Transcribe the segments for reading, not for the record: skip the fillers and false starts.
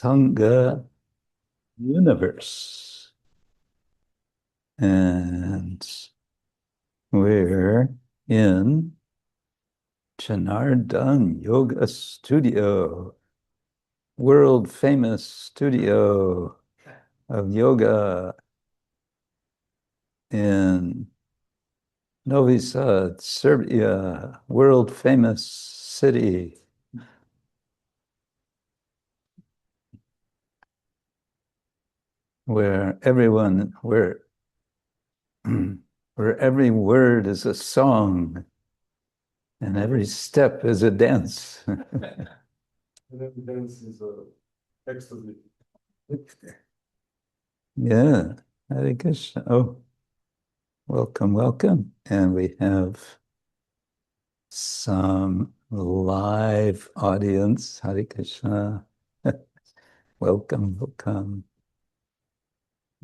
Sanga universe. And we're in Janardhan Yoga Studio, world famous studio of yoga in Novi Sad, Serbia, world famous city. Where every word is a song and every step is a dance. And every dance is a ecstasy. Yeah, Hare Krishna. Oh, welcome. And we have some live audience. Hare Krishna. Welcome.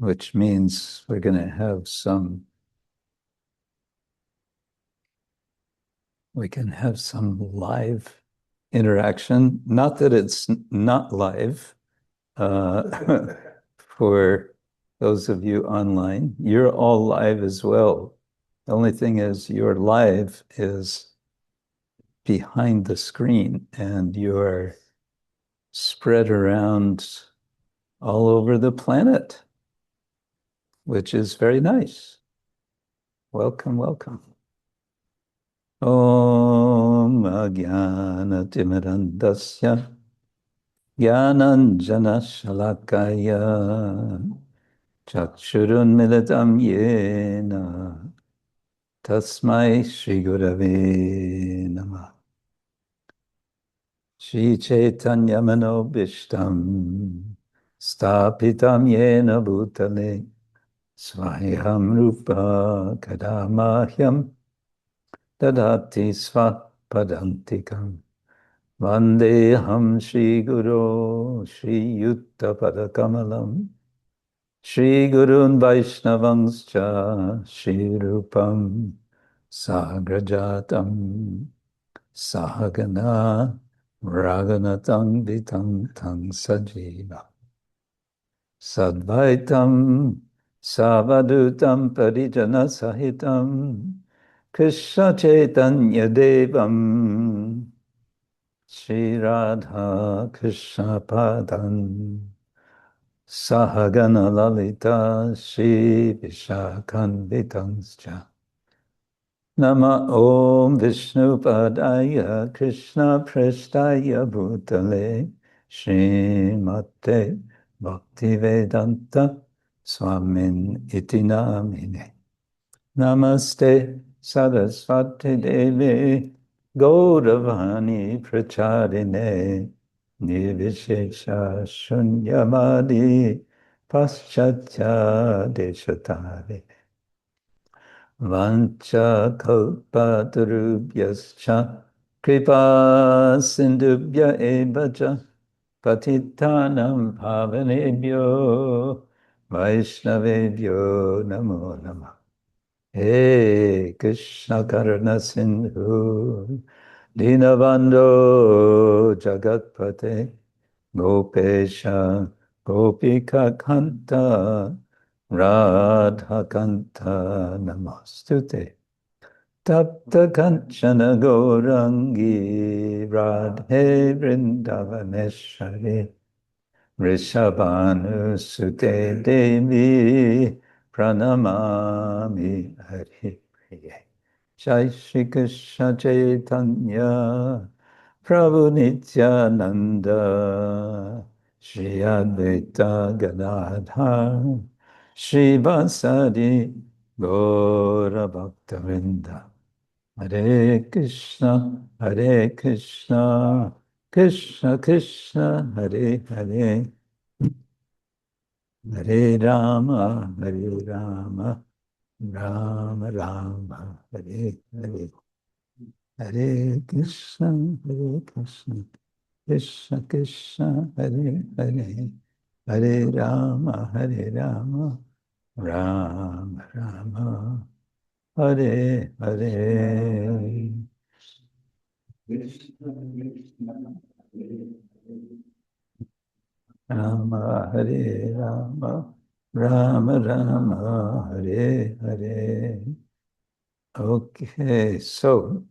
Which means we're going to have we can have some live interaction. Not that it's not live for those of you online. You're all live as well. The only thing is your live is behind the screen and you're spread around all over the planet, which is very nice. Welcome. Om Ajnana-timirandasya Jnananjana Shalakaya Chakshurunmilitam Yena Tasmai Shri Gurave Namah. Shri Chaitanya Manobishtam Stapitam Yena Bhutale Swayam Rūpa Kadamahyam Dadati Svapadantikam Vandeham Shri Guru Shri Yutta Padakamalam Shri Gurun Vaishnavangscha Shri Rūpam Sagrajatam Sahagana Raghunatang Vitam Tang Sajiva Sadvaitam Savadutam Parijana Sahitam Krishna Chaitanya Devam Shri Radha Krishna Padan Sahagana Lalita Shri Vishakhanvitanscha Nama Om Vishnu Padaya Krishna Prestaya Bhutale Srimate Bhakti-vedanta Swamin iti namine Namaste Saraswati Devi Gauravani Pracharine Nirvishesha Shunyamadi Paschatya Deshatare Vancha kalpatarubhyascha kripa sindubhya evacha patitanam pavanebhyo vaishnavebhyo namo namah. Hey Krishna Karna-sindhu Dinabandho Jagatpate Gopesha Gopika Kanta Radha Kanta Namastute Tapta Kanchana Gaurangi Radhe Vrindavaneshwari Rishabhanu Sute Devi Pranamami Hari Priye Jai Shri Krishna Chaitanya Prabhu Nityananda Shri Advaita Gadadhar Shri Vasadi Gaura Bhaktavinda Hare Krishna Krishna Krishna Hare Hare Hare Rama Rama Rama Hare Hare Hare Krishna Krishna Krishna Hare Hare Hare Rama Rama Rama Hare Hare. Rama Hare Rama, Rama Rama Hare Hare. Okay, so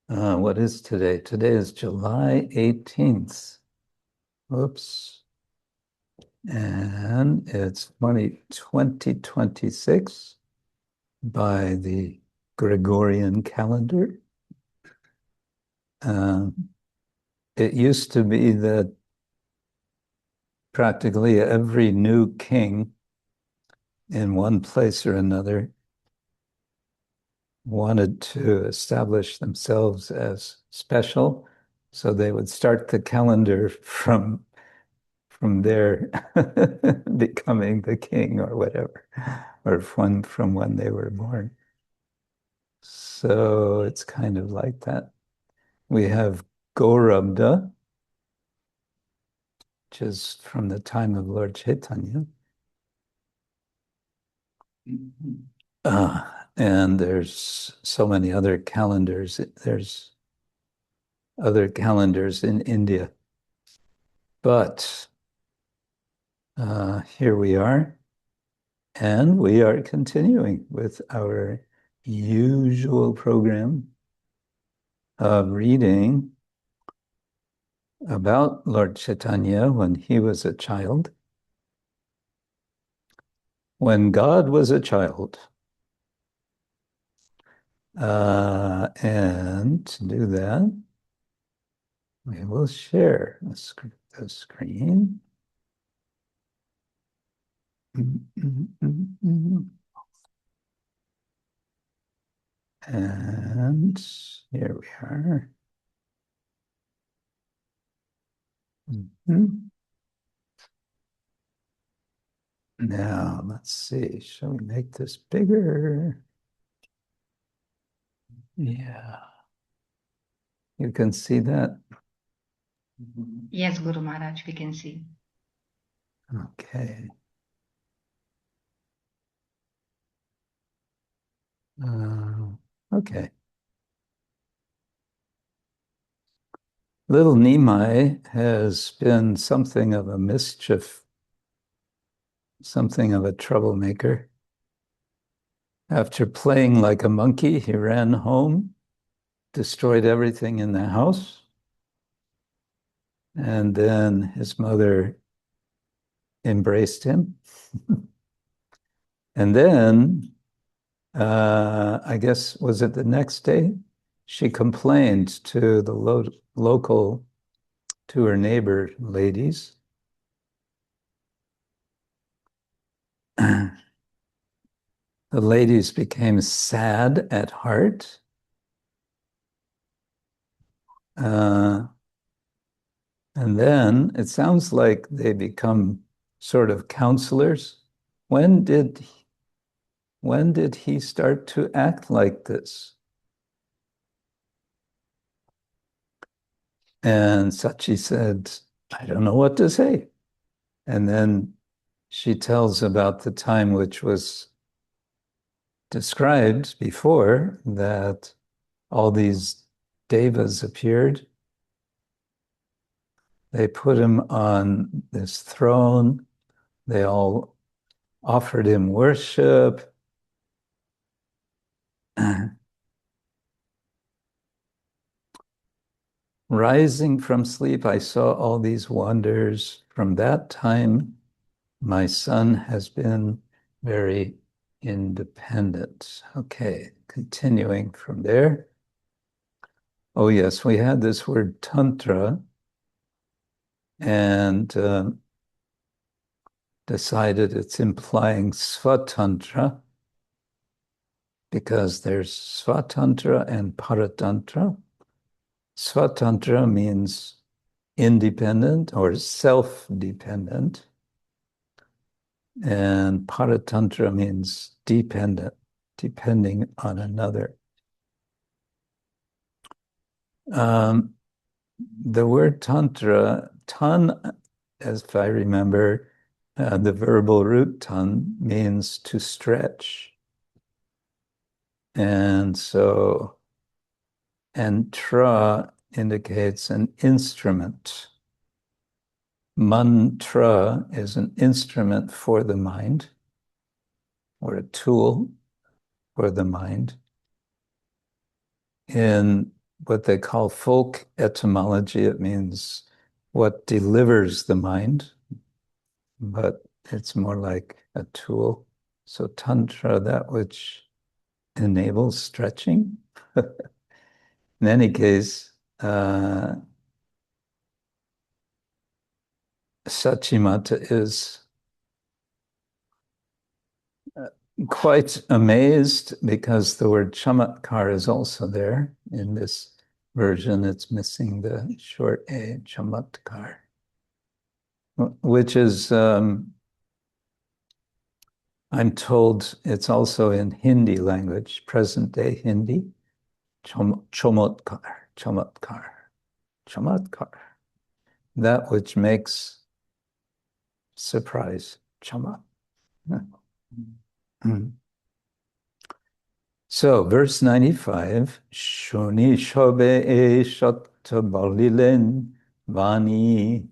what is today? Today is July 18th. Oops. And it's 2026 by the Gregorian calendar. It used to be that practically every new king in one place or another wanted to establish themselves as special. So they would start the calendar from their becoming the king or whatever, or from when they were born. So it's kind of like that. We have Gaurabda, which is from the time of Lord Chaitanya. And there's so many other calendars. There's other calendars in India. But here we are, and we are continuing with our usual program of reading about Lord Chaitanya when he was a child. When God was a child. And to do that, we will share the screen. And here we are. Now, let's see. Shall we make this bigger? Yeah. You can see that? Yes, Guru Maharaj, we can see. Okay. Okay. Little Nimai has been something of a mischief, something of a troublemaker. After playing like a monkey, he ran home, destroyed everything in the house, and then his mother embraced him. And then, I guess, was it the next day? She complained to the local, to her neighbor ladies. The ladies became sad at heart. And then it sounds like they become sort of counselors. When did he start to act like this? And Sachi said, I don't know what to say. And then she tells about the time which was described before, that all these devas appeared. They put him on this throne. They all offered him worship. Rising from sleep, I saw all these wonders. From that time, my son has been very independent. Okay, continuing from there. Oh yes, we had this word tantra, and decided it's implying svatantra, because there's svatantra and paratantra. Svatantra means independent or self-dependent, and paratantra means dependent, depending on another. The word tantra, tan, as if I remember, the verbal root tan means to stretch. And so, and tra indicates an instrument. Mantra is an instrument for the mind, or a tool for the mind. In what they call folk etymology, it means what delivers the mind, but it's more like a tool. So tantra, that which enables stretching. In any case, Sachimata is quite amazed because the word chamatkar is also there. In this version, it's missing the short A, chamatkar, which is, I'm told it's also in Hindi language, present day Hindi, chamatkar, chamatkar, chamatkar, that which makes surprise, chama. So, verse 95, Shuni shobe e shatta balilen vani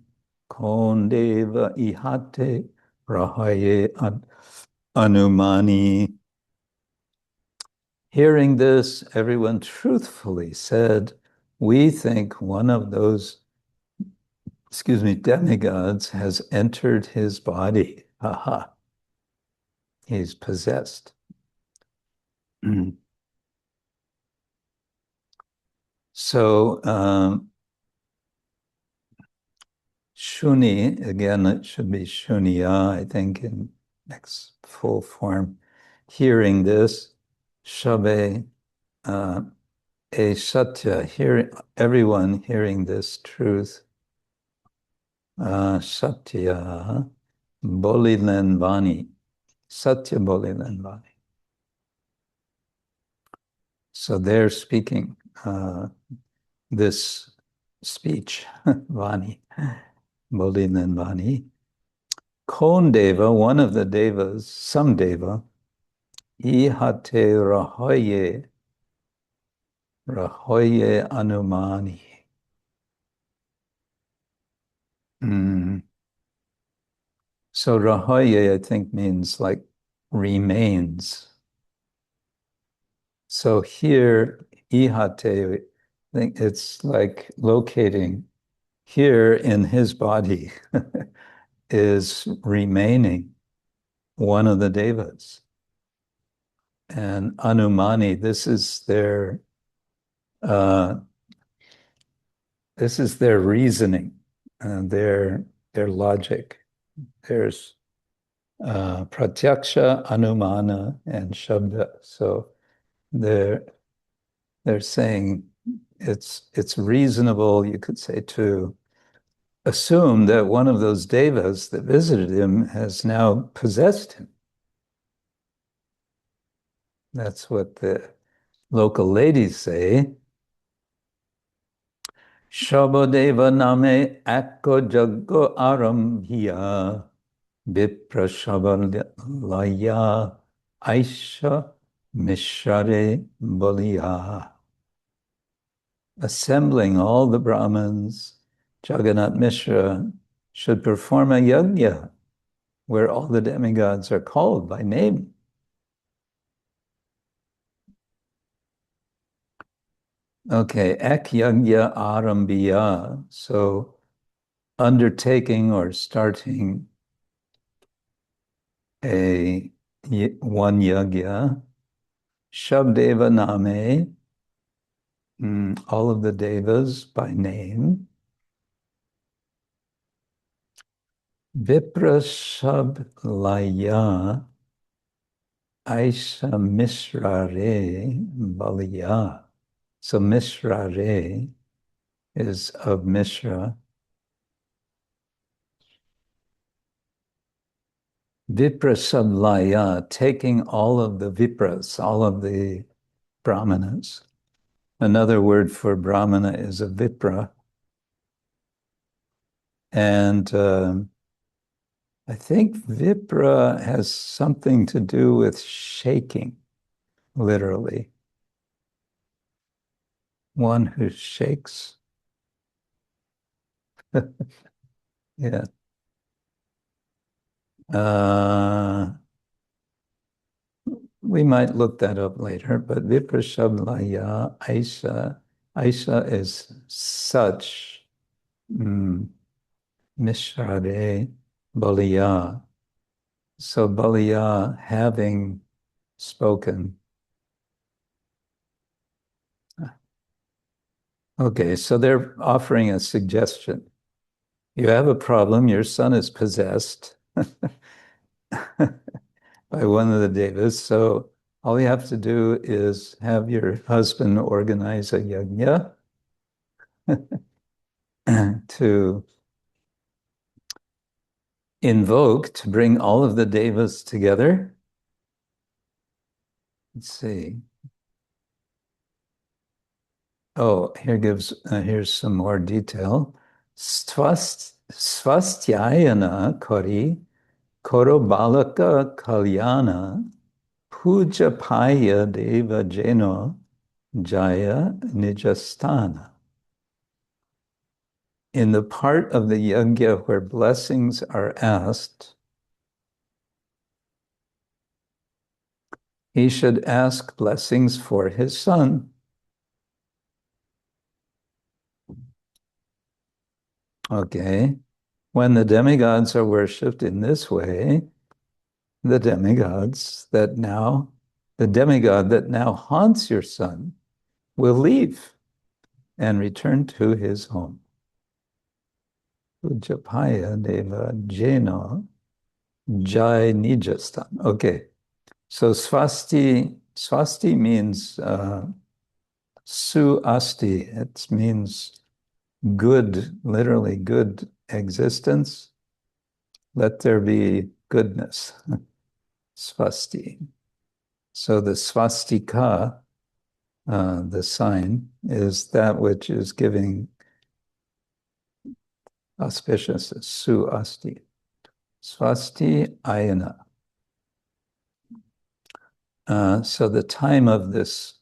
kondeva ihate rahaye anumani. Hearing this, everyone truthfully said, we think one of those, demigods has entered his body. Aha. He's possessed. So, Shuni, again, it should be Shuniya, I think, in next full form. Hearing this, Shabe, e Satya, everyone hearing this truth, Satya Bolilen Vani, Satya Bolilen Vani. So they're speaking this speech, Vani, Bolilen Vani. Kondeva, one of the devas, some deva, ihate rahoye anumani. So rahoye, I think, means like remains. So here, ihate, I think it's like locating here in his body is remaining one of the devas. And anumani, this is their reasoning, their logic. There's pratyaksha, anumana, and shabda. So they're saying it's reasonable, you could say, to assume that one of those devas that visited him has now possessed him. That's what the local ladies say. Shabodeva name akko jaggo arambhiya vipra shabalaya aisha mishare baliya. Assembling all the Brahmins, Jagannath Mishra should perform a yajna where all the demigods are called by name. Okay, ek yajna arambhiya, so undertaking or starting one yajna, Shabdeva name, all of the devas by name, Vipra Shablaya Aisha Misrare Baliya. So Misrare is of Mishra. Vipra Shablaya, taking all of the Vipras, all of the Brahmanas. Another word for Brahmana is a Vipra. And I think Vipra has something to do with shaking, literally. One who shakes. Yeah. We might look that up later, but Viprashabdlaya Aisha. Aisha is such Mishrade Baliya. So Baliya having spoken. Okay, so they're offering a suggestion. You have a problem, your son is possessed by one of the devas, so all you have to do is have your husband organize a yajna to invoke, to bring all of the devas together. Let's see. Oh, here's some more detail. Svastyayana kori koro balaka kalyana puja paya deva jeno jaya nijasthana. In the part of the yajna where blessings are asked, he should ask blessings for his son. Okay. When the demigods are worshipped in this way, the demigod that now haunts your son will leave and return to his home. Ujapaya deva jeno jai nijastan. Okay, so swasti means su asti. It means good, literally good existence. Let there be goodness. Swasti. So the swastika, the sign, is that which is giving auspiciousness, su asti. Swasti ayana. So the time of this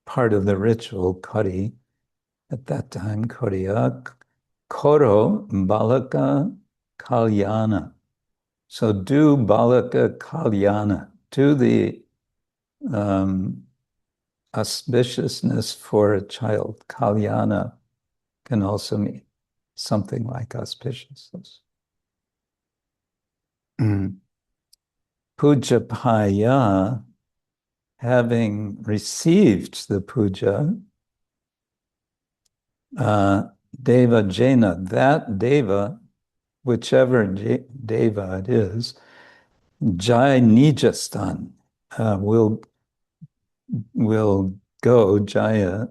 part of the ritual, kari, at that time, koriya, koro balaka kalyana. So do balaka kalyana, do the auspiciousness for a child. Kalyana can also mean something like auspiciousness. Puja paya, having received the puja, deva jena, that deva, whichever deva it is, jai nijastan, will go jaya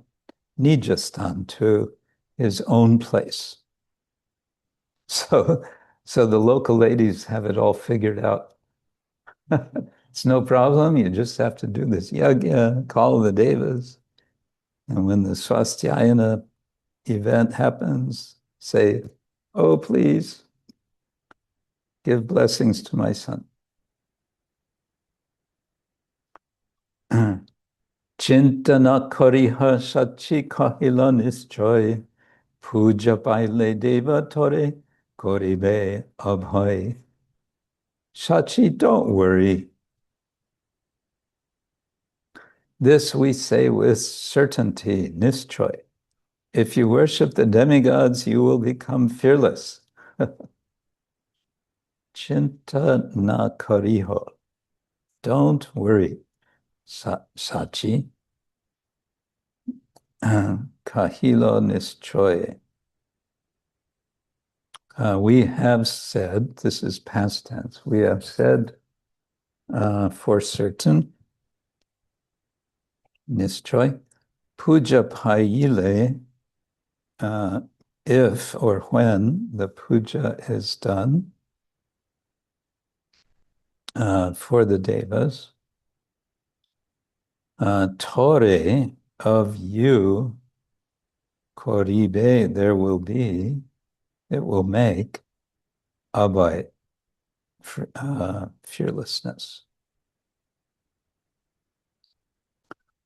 nijastan to his own place. So the local ladies have it all figured out. It's no problem. You just have to do this yajna, call the devas. And when the swastyayana event happens, say, oh, please give blessings to my son. Chintana kariha sachi kahila nischoy puja paile deva tore koribe abhay. Sachi, don't worry. This we say with certainty, nischoy. If you worship the demigods, you will become fearless. Chinta na kariho. Don't worry. Sachi. Kahilo nischoy. We have said, this is past tense, we have said for certain, nischoy, puja paile, if or when the puja is done for the devas, tore, of you, koribe, there will be, it will make, abhay, fearlessness.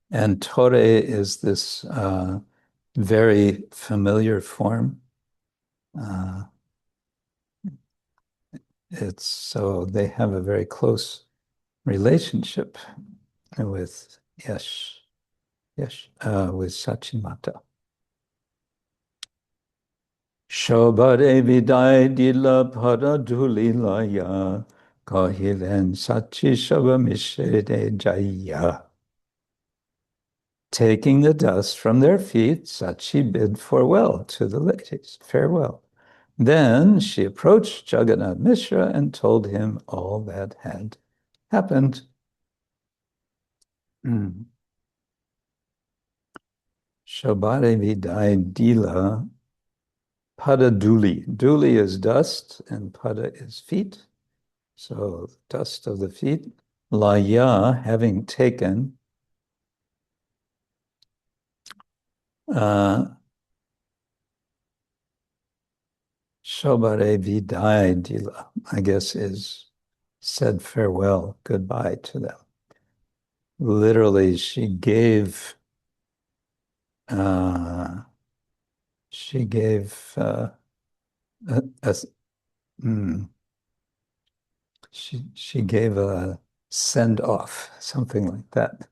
And tore is this very familiar form so they have a very close relationship with with Sachimata. Shobhare vidai dila paradulilaya kahilen sachi shabamishre jaya. Taking the dust from their feet, Sachi bid farewell to the ladies. Farewell. Then she approached Jagannath Mishra and told him all that had happened. Shobhare vidai dila pada duli. Duli is dust and pada is feet. So dust of the feet. Laya, having taken Shobhare vidai dila, I guess is said farewell, goodbye to them. Literally, she gave a she gave a send off, something like that.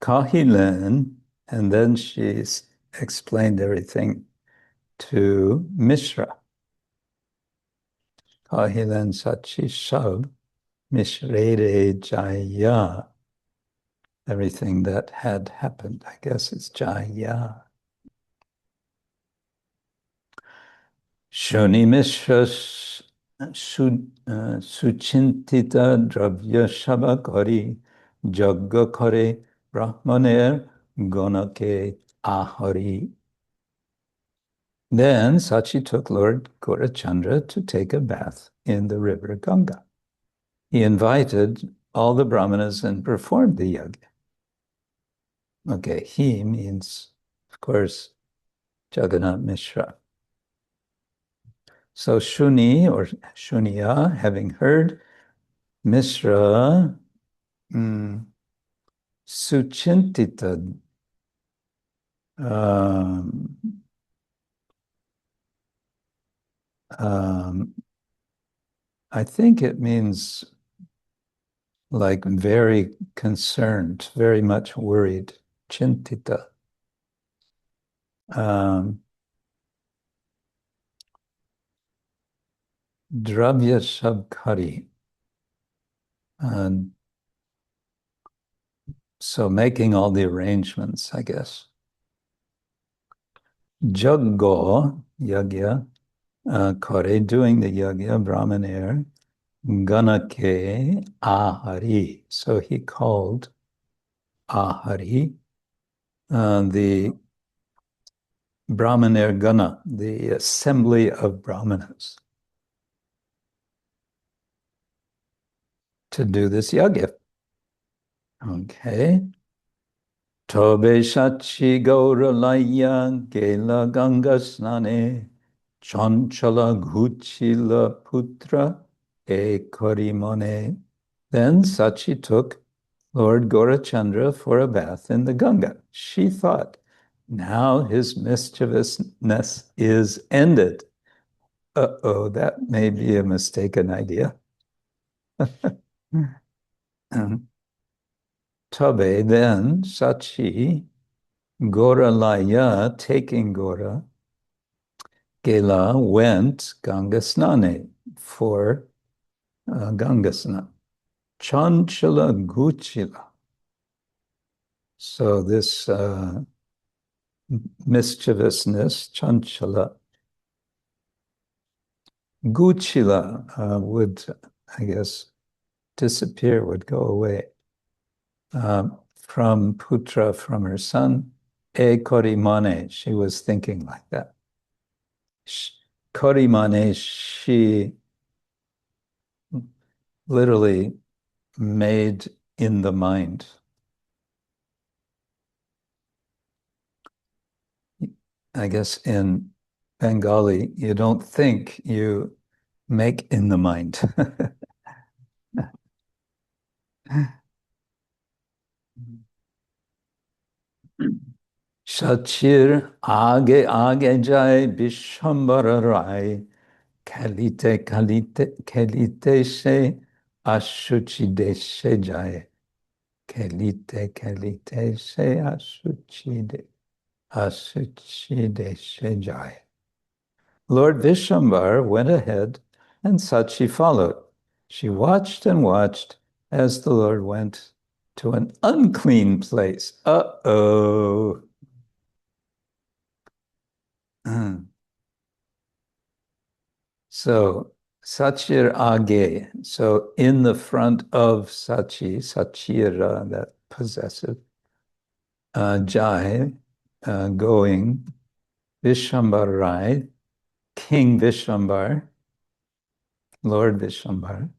Kahilen, and then she explained everything to Mishra. Kahilen Sachi Shab Mishrere Jaya. Everything that had happened, I guess it's Jaya. Shoni Mishra Suchintita Dravya Shabakari Jagga Kare Brahmaner Gonake Ahari. Then Sachi took Lord Gaurachandra to take a bath in the river Ganga. He invited all the brahmanas and performed the yajna. Okay, he means, of course, Jagannath Mishra. So Shuni or Shuniya, having heard, Mishra Suchintita I think it means like very concerned, very much worried, chintita. Dravya Shabkari. So making all the arrangements, I guess. Jaggo, yagya, kare, doing the yagya, brahmaner, ganake, ahari. So he called ahari, the brahmaner gana, the assembly of brahmanas, to do this yagya. Okay. Tobe shachi gauralaya gela ganga snane chanchala ghuchila putra e karimone. Then Sachi took Lord Gaurachandra for a bath in the Ganga. She thought, now his mischievousness is ended. Uh-oh, that may be a mistaken idea. Tabe, then Sachi, Gauralaya, taking Gaura, Gela went Ganga Snane for Ganga Snan. Chanchala Guchila. So this mischievousness, Chanchala, Guchila would, I guess, disappear, would go away. From Putra, from her son, E Korimane, she was thinking like that. Korimane, she literally made in the mind. I guess in Bengali, you don't think, you make in the mind. Shachir age age jai Vishwambara rai, kalite kalite kalite she ashuchi deshe jai, kalite kalite she ashuchi deshe jai. Lord Vishwambar went ahead and Sachi followed. She watched and watched as the Lord went to an unclean place. Uh-oh. So, Sachir Age. So, in the front of Sachi, Sachira, that possessive, Jai, going, Vishwambar Rai, King Vishwambar, Lord Vishwambar.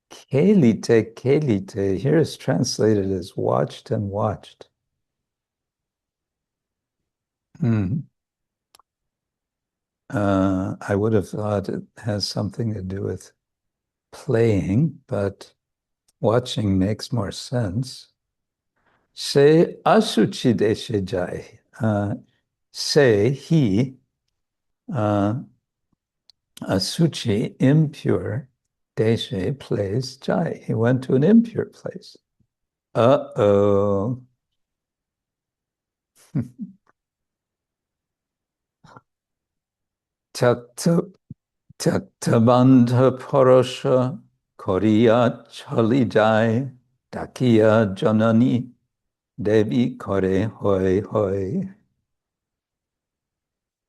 Kelite, kelite, here is translated as watched and watched. I would have thought it has something to do with playing, but watching makes more sense. Se asuchi deshe jai. Say he, asuchi, impure, deshe, place, jai. He went to an impure place. Uh-oh. Taktabandha parasha koriya chalijai dakiya janani devi kore hoi hoi.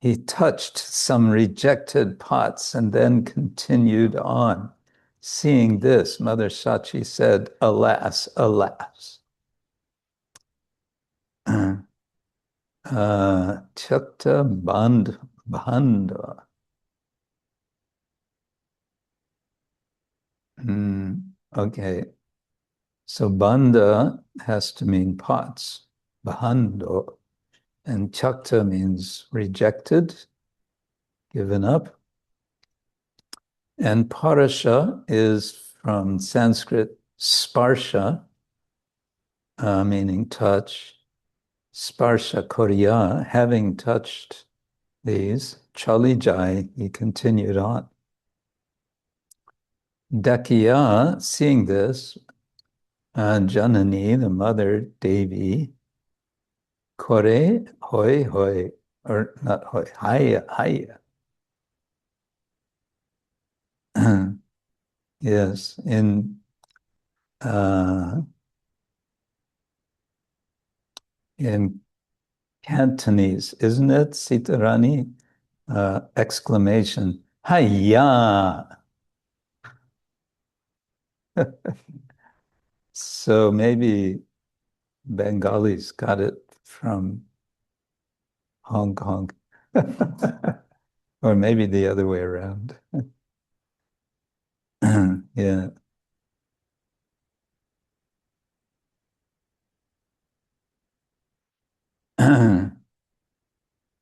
He touched some rejected pots and then continued on. Seeing this, Mother Sachi said, alas, alas. Chakta bandha. Okay. So bandha has to mean pots. Bahando. And chakta means rejected, given up. And parasha is from Sanskrit sparsha, meaning touch. Sparsha Koriya, having touched these, Chalijai, he continued on. Dakiya, seeing this, Janani, the mother, Devi, Kore, hoi, hoi, or not hoi, haya, haya. Yes, in Cantonese, isn't it, Sitarani? Exclamation, Hiya! So maybe Bengalis got it from Hong Kong. Or maybe the other way around. Yeah.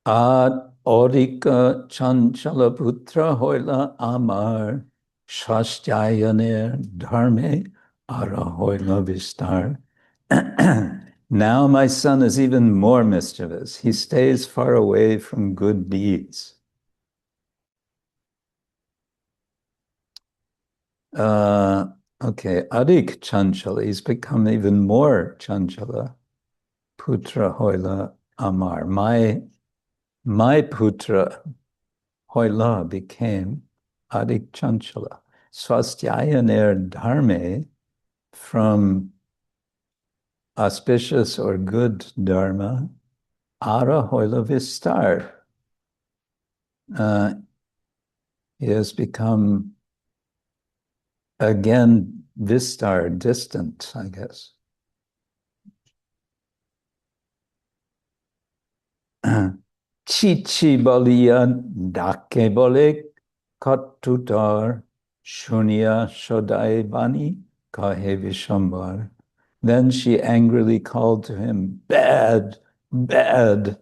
Ad orika chanchala putra hoila amar shastyayaner dharme ara hoila vistar. Now my son is even more mischievous. He stays far away from good deeds. Okay, Adik Chanchala, he's become even more Chanchala. Putra Hoila Amar. My Putra Hoila became Adik Chanchala. Swastyayaner Dharme, from auspicious or good dharma, Ara Hoila Vistar. He has become again Vistar, distant, I guess. Chichi baliya dake bolek katutar shunya shodai bani kahe Vishwambar. Then she angrily called to him, bad, bad.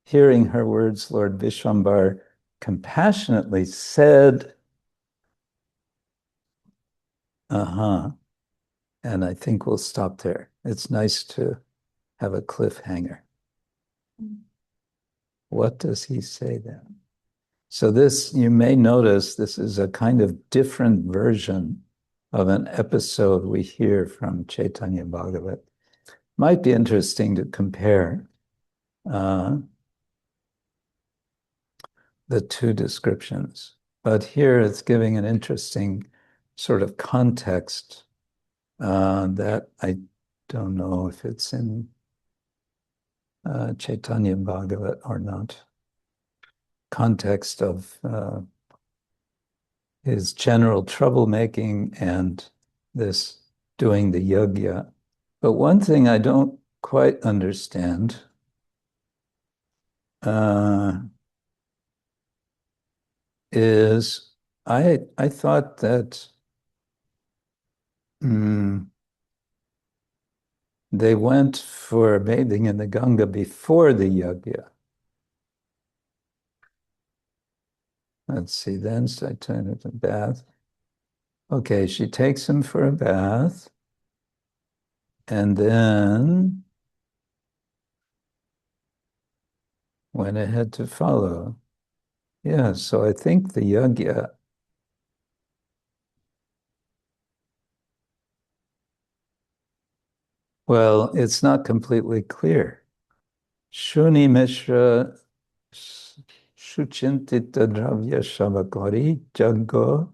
Hearing her words, Lord Vishwambar compassionately said, and I think we'll stop there. It's nice to have a cliffhanger. What does he say then? So this, you may notice, this is a kind of different version of an episode we hear from Chaitanya Bhagavat. Might be interesting to compare the two descriptions. But here it's giving an interesting sort of context that I don't know if it's in Chaitanya Bhagavat or not. Context of his general troublemaking and this doing the yajna. But one thing I don't quite understand is I thought that they went for bathing in the Ganga before the yajna. Let's see, then I turn it to bath. Okay, she takes him for a bath, and then went ahead to follow. Yeah, so I think the yajna, well, it's not completely clear. Shuni Mishra Shuchintita Dravya Shavakari Jaggo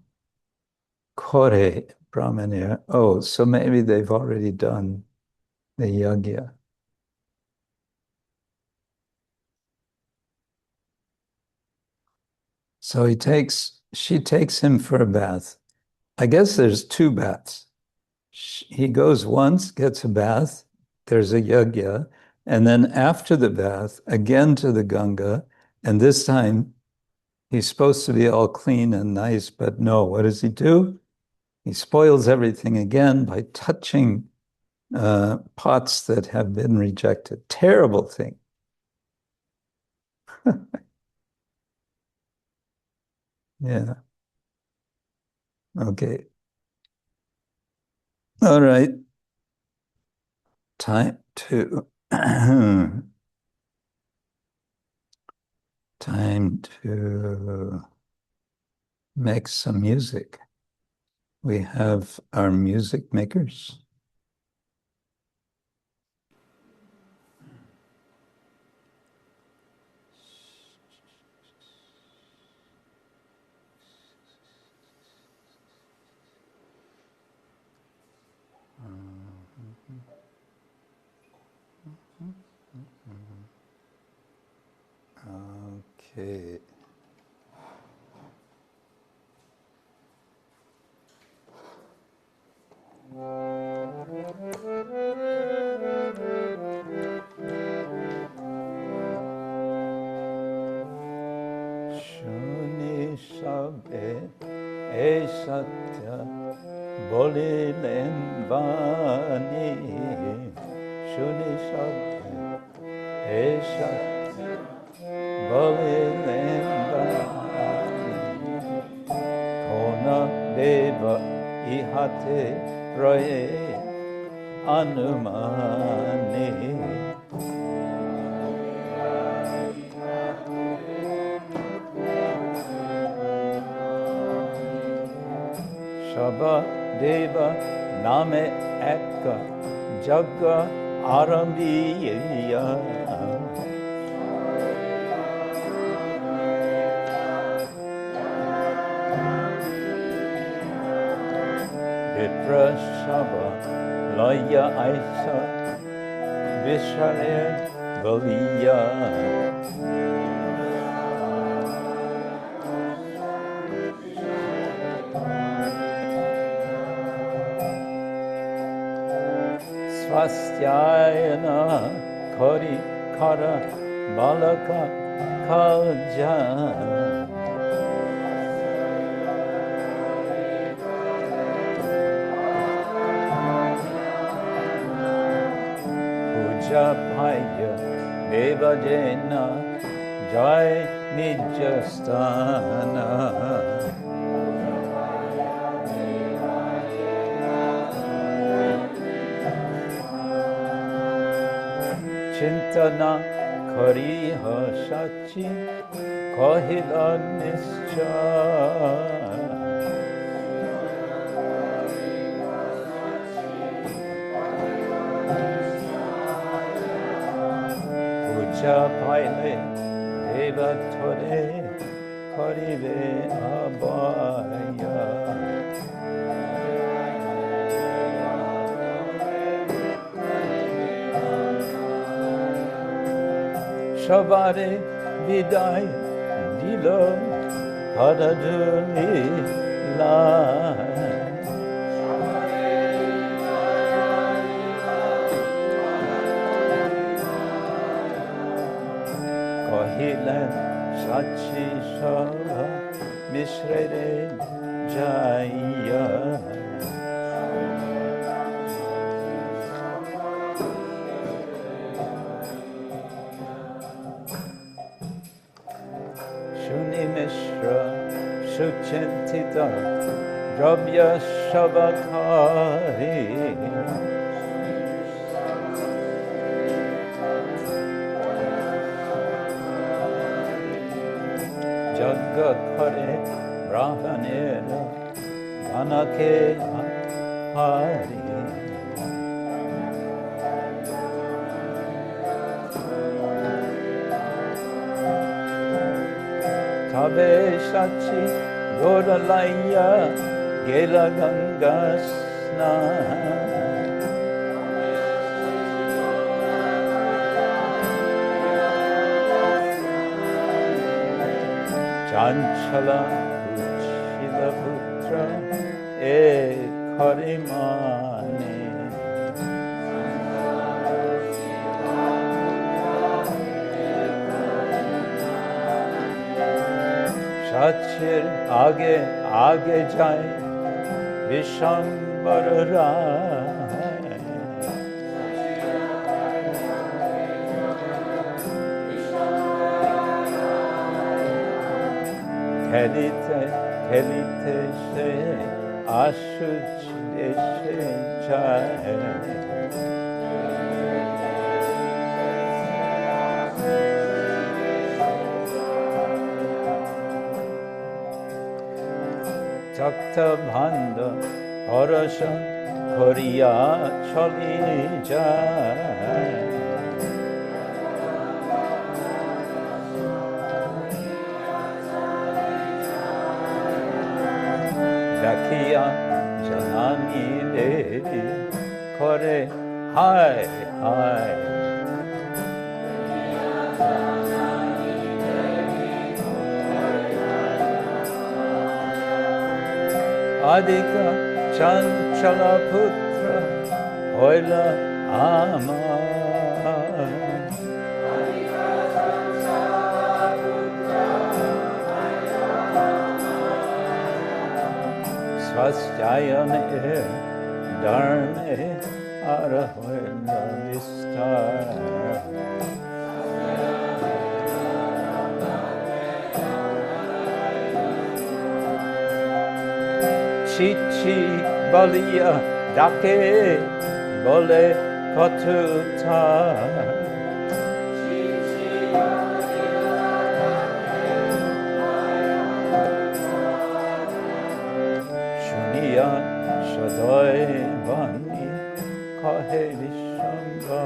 Kore Brahmanya. Oh, so maybe they've already done the yajna. So she takes him for a bath. I guess there's two baths. He goes once, gets a bath, there's a yajna, and then after the bath, again to the Ganga, and this time he's supposed to be all clean and nice, but no, what does he do? He spoils everything again by touching pots that have been rejected. Terrible thing. Yeah. Okay. All right. Time to make some music. We have our music makers. Okay. Shuni Shabe E Satya Bolilen Vani Shuni Shabe E Satya Bolilen Vani Kona Deva Ihate Roye Anumani Shaba Deva Name Ekka Jagga Arambiya Vipra Shaba Laya Aisa Vishare Valiya Svastyayana Kari Kara Balaka Kalja Puja Bhaya Devajena Jai Nijastana Chintana kariha sachi kahila nischay. Puja paile deva tore karive abaya. Shabare viday dilo paradulila. Kahilan sachi shava mishrere jaya. Suchintita Drabya Shabakari Jagakare Brahmanera Dhanake Hari Tabe Sachi Godalaya Gela Gangasna Chanchala Uchila Putra E Karimani Sachir Age Jai Vishambara Kelite Se Ashuch Deshe Jai Takta Bhanda Parasha Korea Chalija Dakiya Janani Devi Kore Hai Hai Adika Chanchala Putra Oila Ama Swasthayame Dharme Arahoila Vistar Chichi Balia Dake Bole Patuta Shuniya Shadoi Vani Kahe Vishamba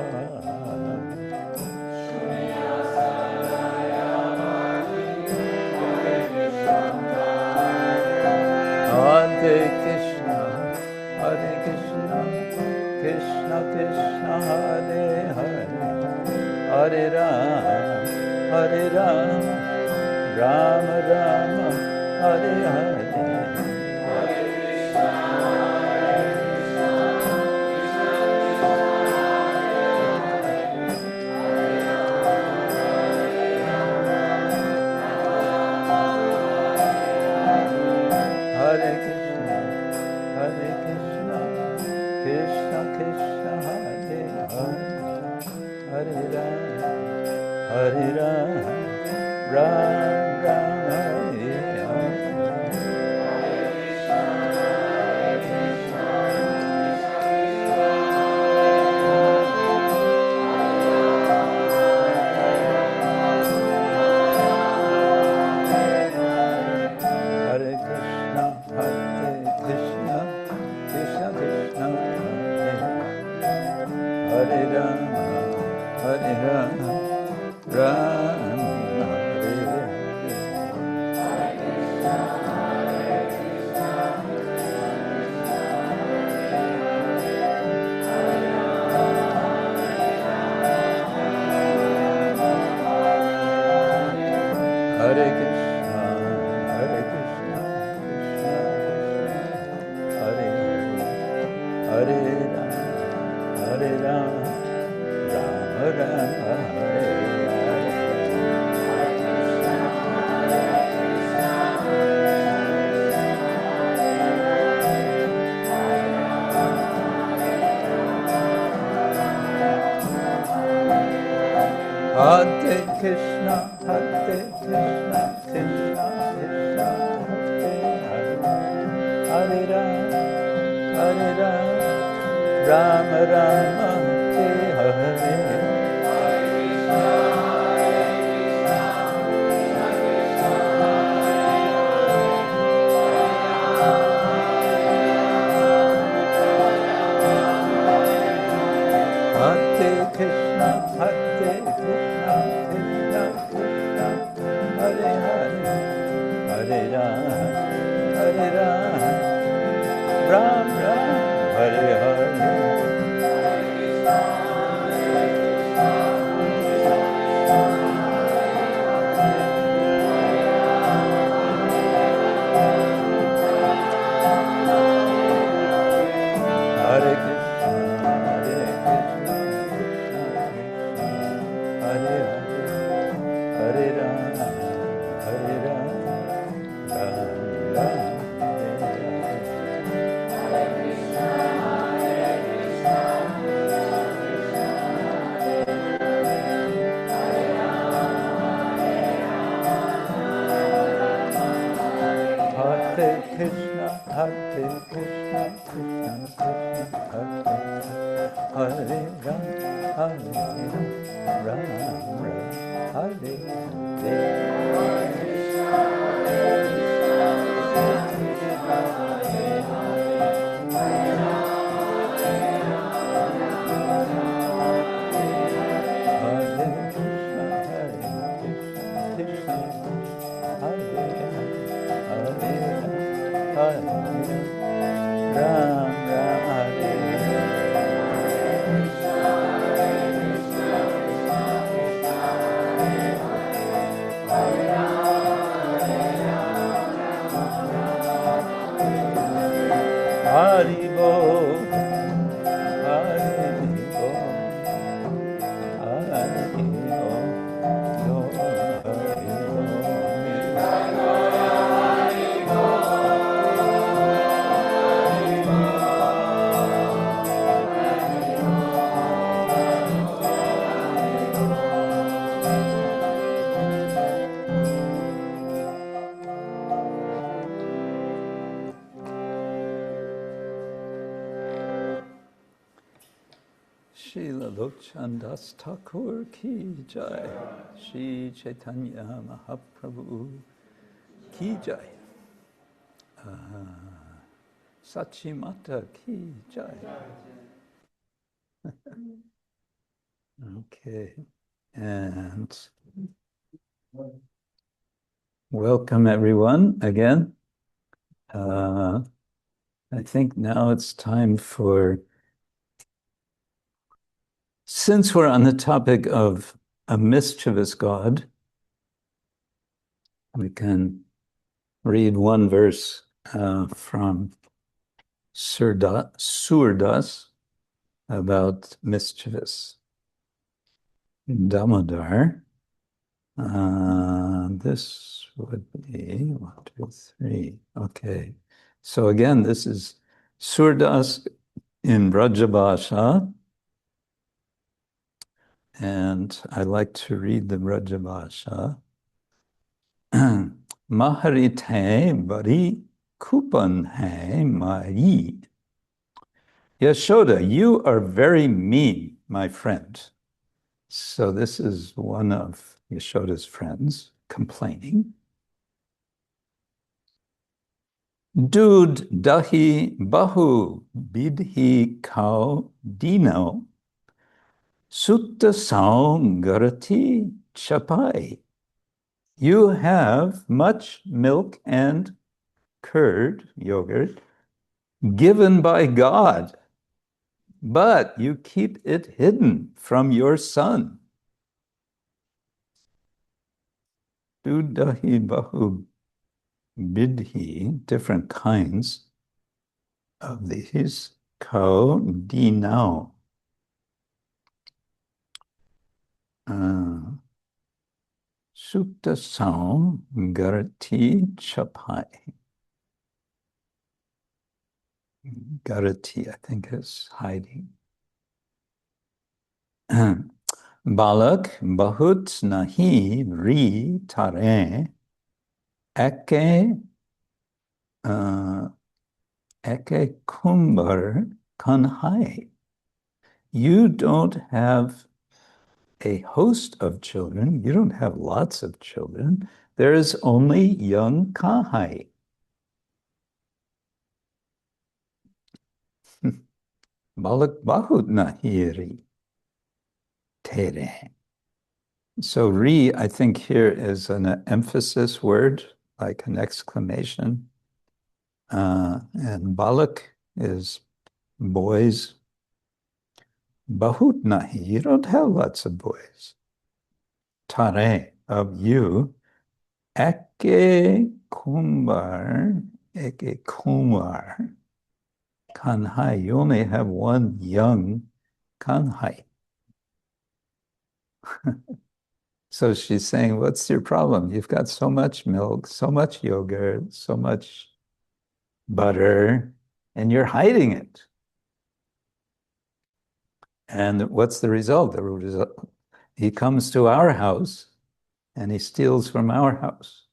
Hare Krishna, Krishna Krishna, Hare Hare, Hare Rama, Rama Rama, Hare Hare. Hare Krishna, Krishna Krishna, Hare Hare, Hare Rama, Rama Rama, Hare Hare. Śrīla Lokchandas Thakur ki jai, Shri Chaitanya Mahaprabhu ki jai, Sachimata ki jai. Okay, and welcome everyone again. I think now it's time for, since we're on the topic of a mischievous God, we can read one verse from Surdas about mischievous Damodar. This would be 1, 2, 3. Okay. So again, this is Surdas in Brajabhasha. And I like to read the Brajabhasha. Maharite bari kupan hai mari. Yashoda, you are very mean, my friend. So this is one of Yashoda's friends complaining. Dud dahi bahu bidhi kau dino Sutta saung garati chapai. You have much milk and curd, yogurt, given by God, but you keep it hidden from your son. Dudahi bahu bidhi, different kinds of these. Kau dinau. Sutta saung garati chapai. Garati, I think, is hiding. Balak bahut nahi ri tare eke kumbar kanhai. You don't have a host of children. You don't have lots of children. There is only young kahai. Balak bahut nahi ri tere. So ri, I think here is an emphasis word, like an exclamation. And balak is boys. Bahut nahi, you don't have lots of boys. Tare, of you. Eke kumbar, kanhai, you only have one young kanhai. So she's saying, what's your problem? You've got so much milk, so much yogurt, so much butter, and you're hiding it. And what's the result? The result, he comes to our house and he steals from our house.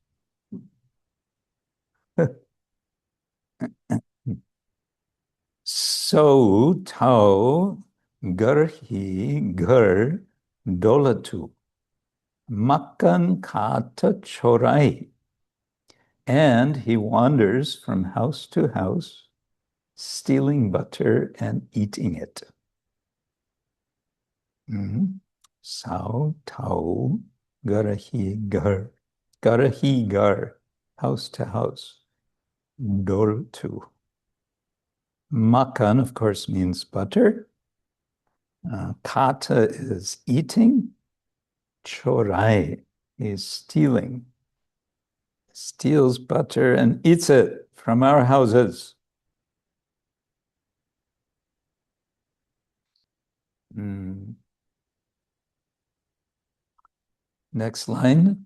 So tau garhi gar dolatu makan kata chorai. And he wanders from house to house, stealing butter and eating it. Sao tau garahi gar, house to house, doltu. Makan, of course, means butter. Kata is eating. Chorai is stealing. Steals butter and eats it from our houses. Next line.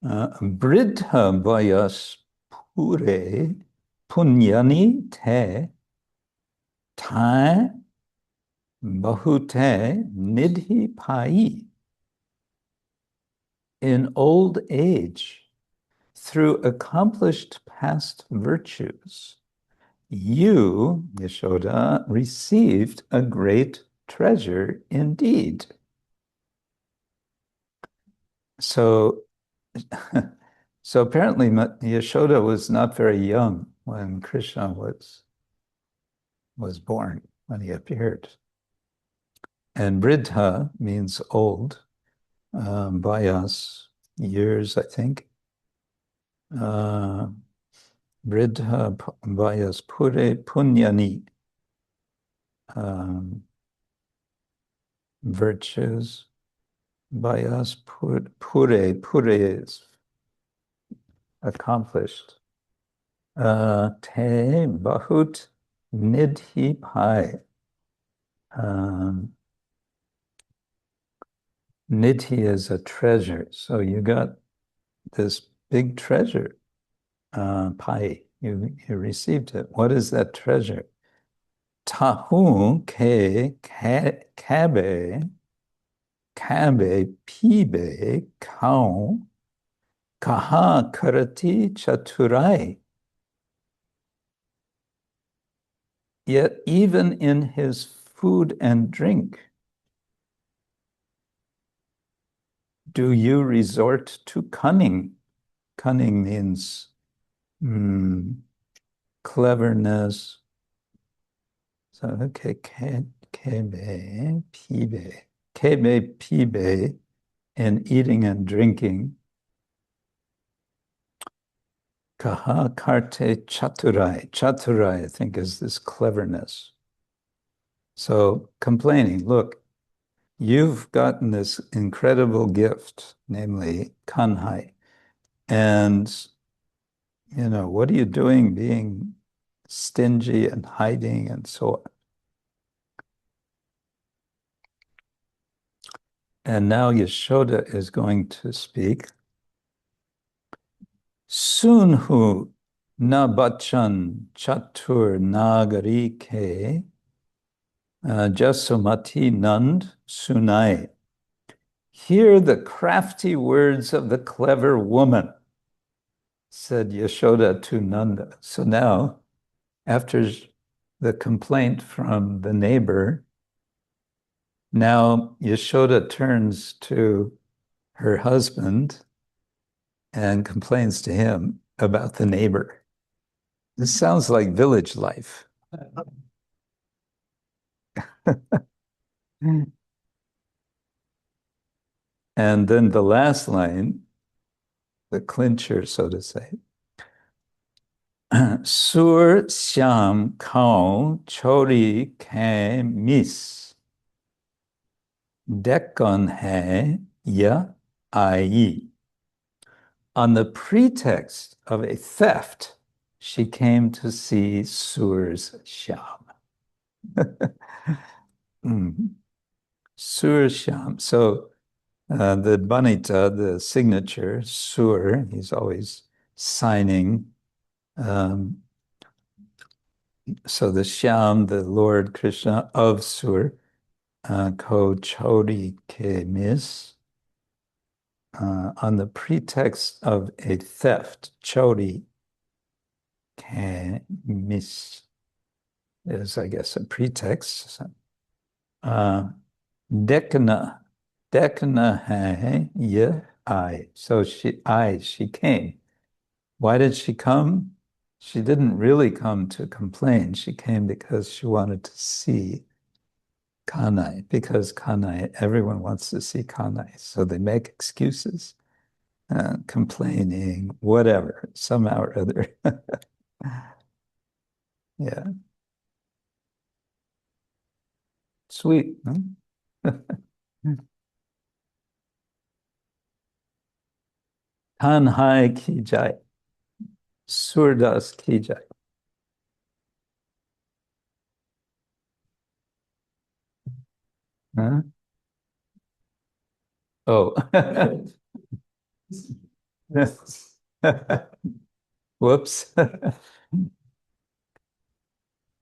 Bridha vayas pure punyani te ta bahute nidhi pai. In old age, through accomplished past virtues, you, Yashoda, received a great treasure indeed. So apparently Yashoda was not very young when Krishna was born, when he appeared. And Bridha means old, Bayas, years, I think. Bridha Bayas Pure Punyani, virtues. Bayas Pure is accomplished. Te Bahut Nidhi Pai. Nidhi is a treasure. So you got this big treasure, pai. You received it. What is that treasure? Tahu ke kabe pibe kau kaha karati chaturai. Yet even in his food and drink, do you resort to cunning? Cunning means cleverness. So, okay, kebe, pibe. kebe pibe, in eating and drinking, kaha karte chaturai. Chaturai, I think, is this cleverness. So complaining, look, you've gotten this incredible gift, namely kanhai. And, what are you doing being stingy and hiding and so on? And now Yashoda is going to speak. Sunhu na bachan chatur nagari ke jasumati nand sunai. Hear the crafty words of the clever woman, said Yashoda to Nanda. So now, after the complaint from the neighbor, now Yashoda turns to her husband and complains to him about the neighbor. This sounds like village life. And then the last line, the clincher, so to say, Sur Syam Kao Chori Ke Mis Dekon Hai Ya Ai. On the pretext of a theft, she came to see Sur's Syam. Sur Syam. So the Banita, the signature, Sur, he's always signing. So the Syam, the Lord Krishna of Sur, Ko Chodi Ke Mis, on the pretext of a theft, Chodi Ke Mis is, I guess, a pretext. Dekana hai ye I. So she came. Why did she come? She didn't really come to complain. She came because she wanted to see Kanai, because Kanai, everyone wants to see Kanai. So they make excuses, complaining, whatever, somehow or other. Yeah. Sweet. Huh? Kanhai ki jai. Surdas ki jai. Huh? Oh. Whoops.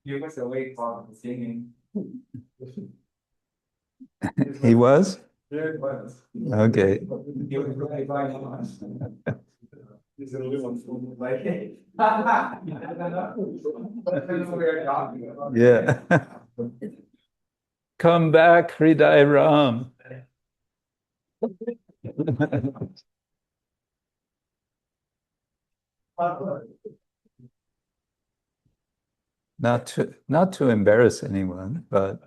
You was awake while singing. He was? Yeah, it was. Okay. He was really fine on us. He's a little one like, hey. Yeah. Come back, Hriday Ram. Not to embarrass anyone, but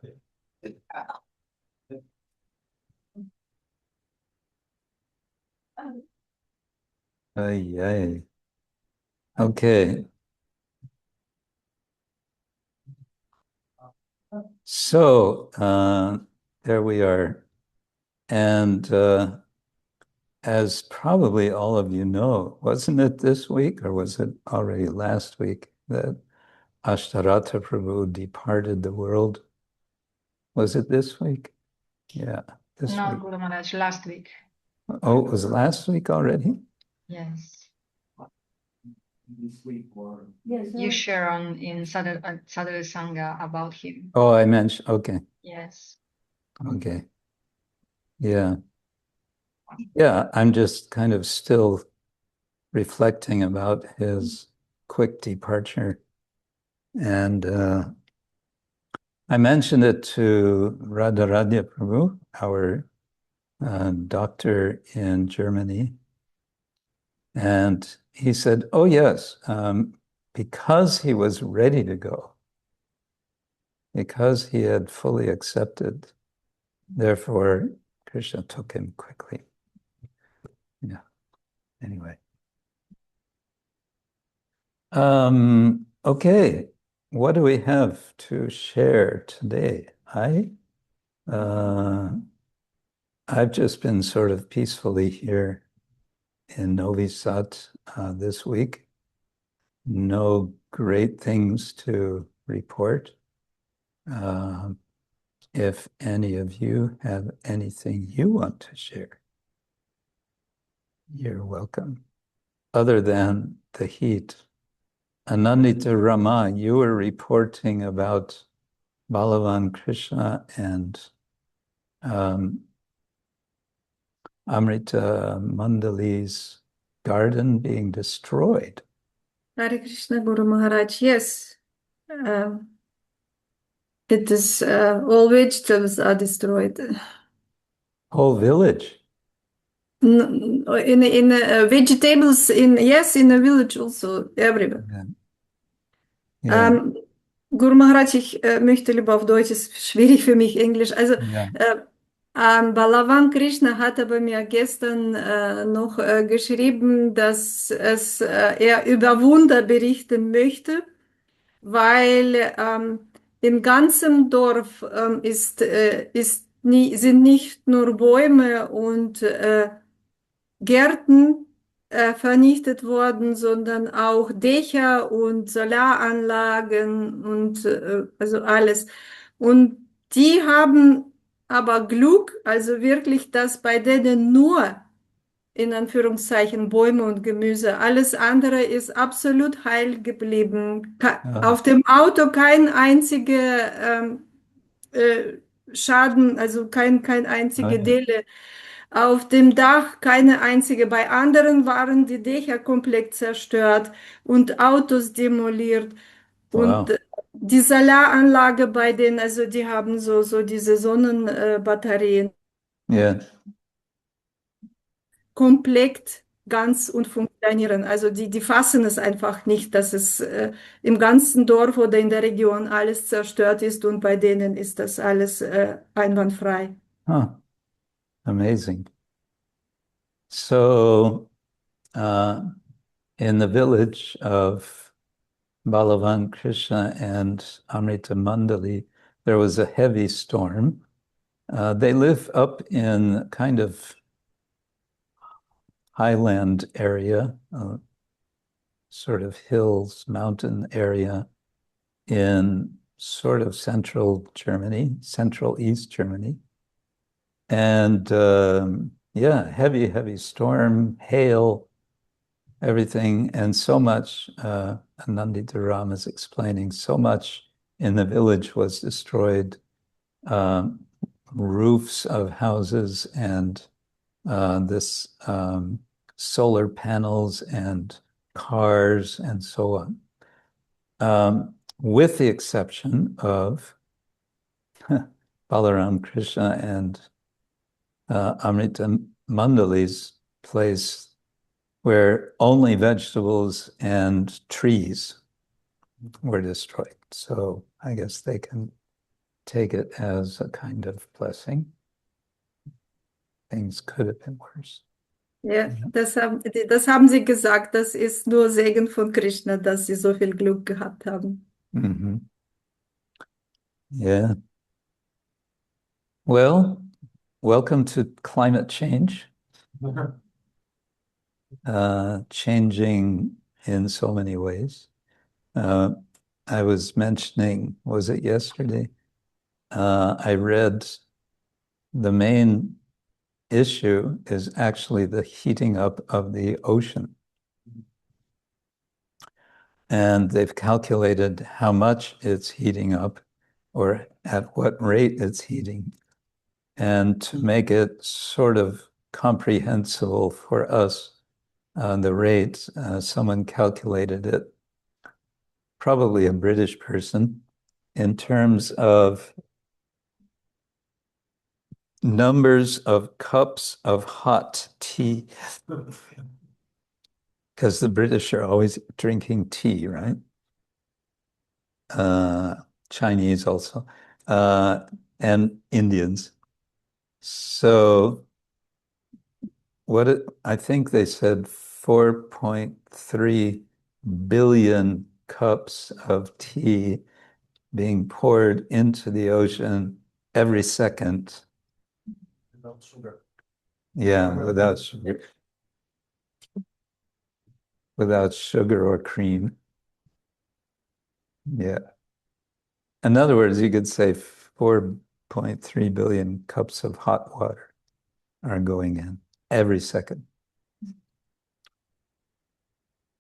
yay. Okay. So there we are. And as probably all of you know, wasn't it this week or was it already last week that Ashtarata Prabhu departed the world? Was it this week? Yeah, this No, week. Guru Maharaj, last week. Oh, it was last week already? Yes. This week or. You share in Saturday Sanga about him. Oh, I mentioned, okay. Yes. Okay. Yeah. Yeah, I'm just kind of still reflecting about his quick departure. And I mentioned it to Radharadhya Prabhu, our doctor in Germany. And he said, oh, yes, because he was ready to go, because he had fully accepted therefore, Krishna took him quickly. Yeah. Anyway. Okay. What do we have to share today? I've just been sort of peacefully here in Novi Sad this week. No great things to report. If any of you have anything you want to share, you're welcome. Other than the heat. Anandita Rama, you were reporting about Balavan Krishna and Amrita Mandali's garden being destroyed. Hare Krishna, Guru Maharaj. Yes, it is all vegetables are destroyed. Whole village. In vegetables, in the village also, everywhere. Yeah. Guru Maharaj, ich möchte lieber auf Deutsch, ist schwierig für mich Englisch. Also Balavan Krishna hat aber mir gestern noch geschrieben, dass er über Wunder berichten möchte, weil im ganzen Dorf sind nicht nur Bäume und Gärten vernichtet worden, sondern auch Dächer und Solaranlagen und also alles. Und die haben aber Glück, also wirklich, dass bei denen nur in Anführungszeichen Bäume und Gemüse, alles andere ist absolut heil geblieben. Auf dem Auto kein einziger Schaden, also kein einzige Delle. Auf dem Dach keine einzige. Bei anderen waren die Dächer komplett zerstört und Autos demoliert. Und die Solaranlage bei denen, also die haben so diese Sonnenbatterien. Ja. Komplett ganz und funktionieren. Also die fassen es einfach nicht, dass es im ganzen Dorf oder in der Region alles zerstört ist und bei denen ist das alles einwandfrei. Amazing. So, in the village of Balavan Krishna and Amrita Mandali, there was a heavy storm. They live up in kind of highland area, sort of hills, mountain area in sort of central Germany, central East Germany. And heavy storm, hail, everything, and so much, Anandita Ram is explaining, so much in the village was destroyed, roofs of houses and this solar panels and cars and so on, with the exception of Balaram Krishna and Amrita Mandali's place, where only vegetables and trees were destroyed. So I guess they can take it as a kind of blessing. Things could have been worse. Ja, das haben sie gesagt, das ist nur Segen von Krishna, dass sie so viel Glück gehabt haben. Mm-hmm. Yeah. Well, welcome to climate change. Changing in so many ways. I was mentioning, was it yesterday? I read the main issue is actually the heating up of the ocean. And they've calculated how much it's heating up or at what rate it's heating. And to make it sort of comprehensible for us, the rate, someone calculated it, probably a British person, in terms of numbers of cups of hot tea. Because the British are always drinking tea, right? Chinese also, and Indians. So I think they said 4.3 billion cups of tea being poured into the ocean every second. Without sugar. Yeah, without sugar. Without sugar or cream. Yeah. In other words, you could say 4.3 billion cups of hot water are going in every second.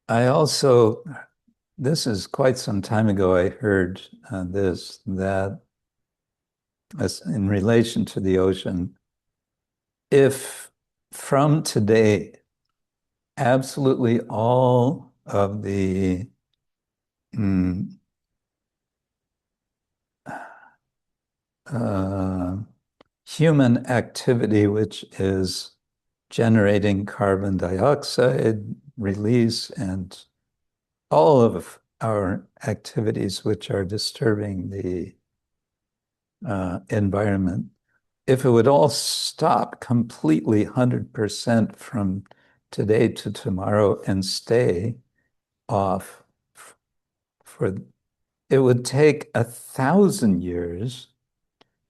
I also, this is quite some time ago, I heard that as in relation to the ocean, if from today, absolutely all of the human activity, which is generating carbon dioxide release and all of our activities which are disturbing the environment, if it would all stop completely 100% from today to tomorrow and stay off it would take 1,000 years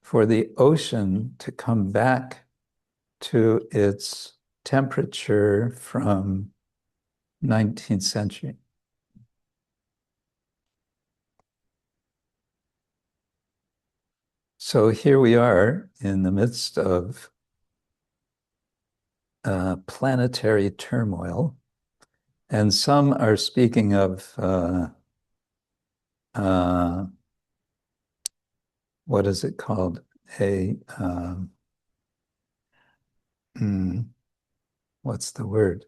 for the ocean to come back to its temperature from 19th century. So here we are in the midst of planetary turmoil, and some are speaking of what is it called? What's the word?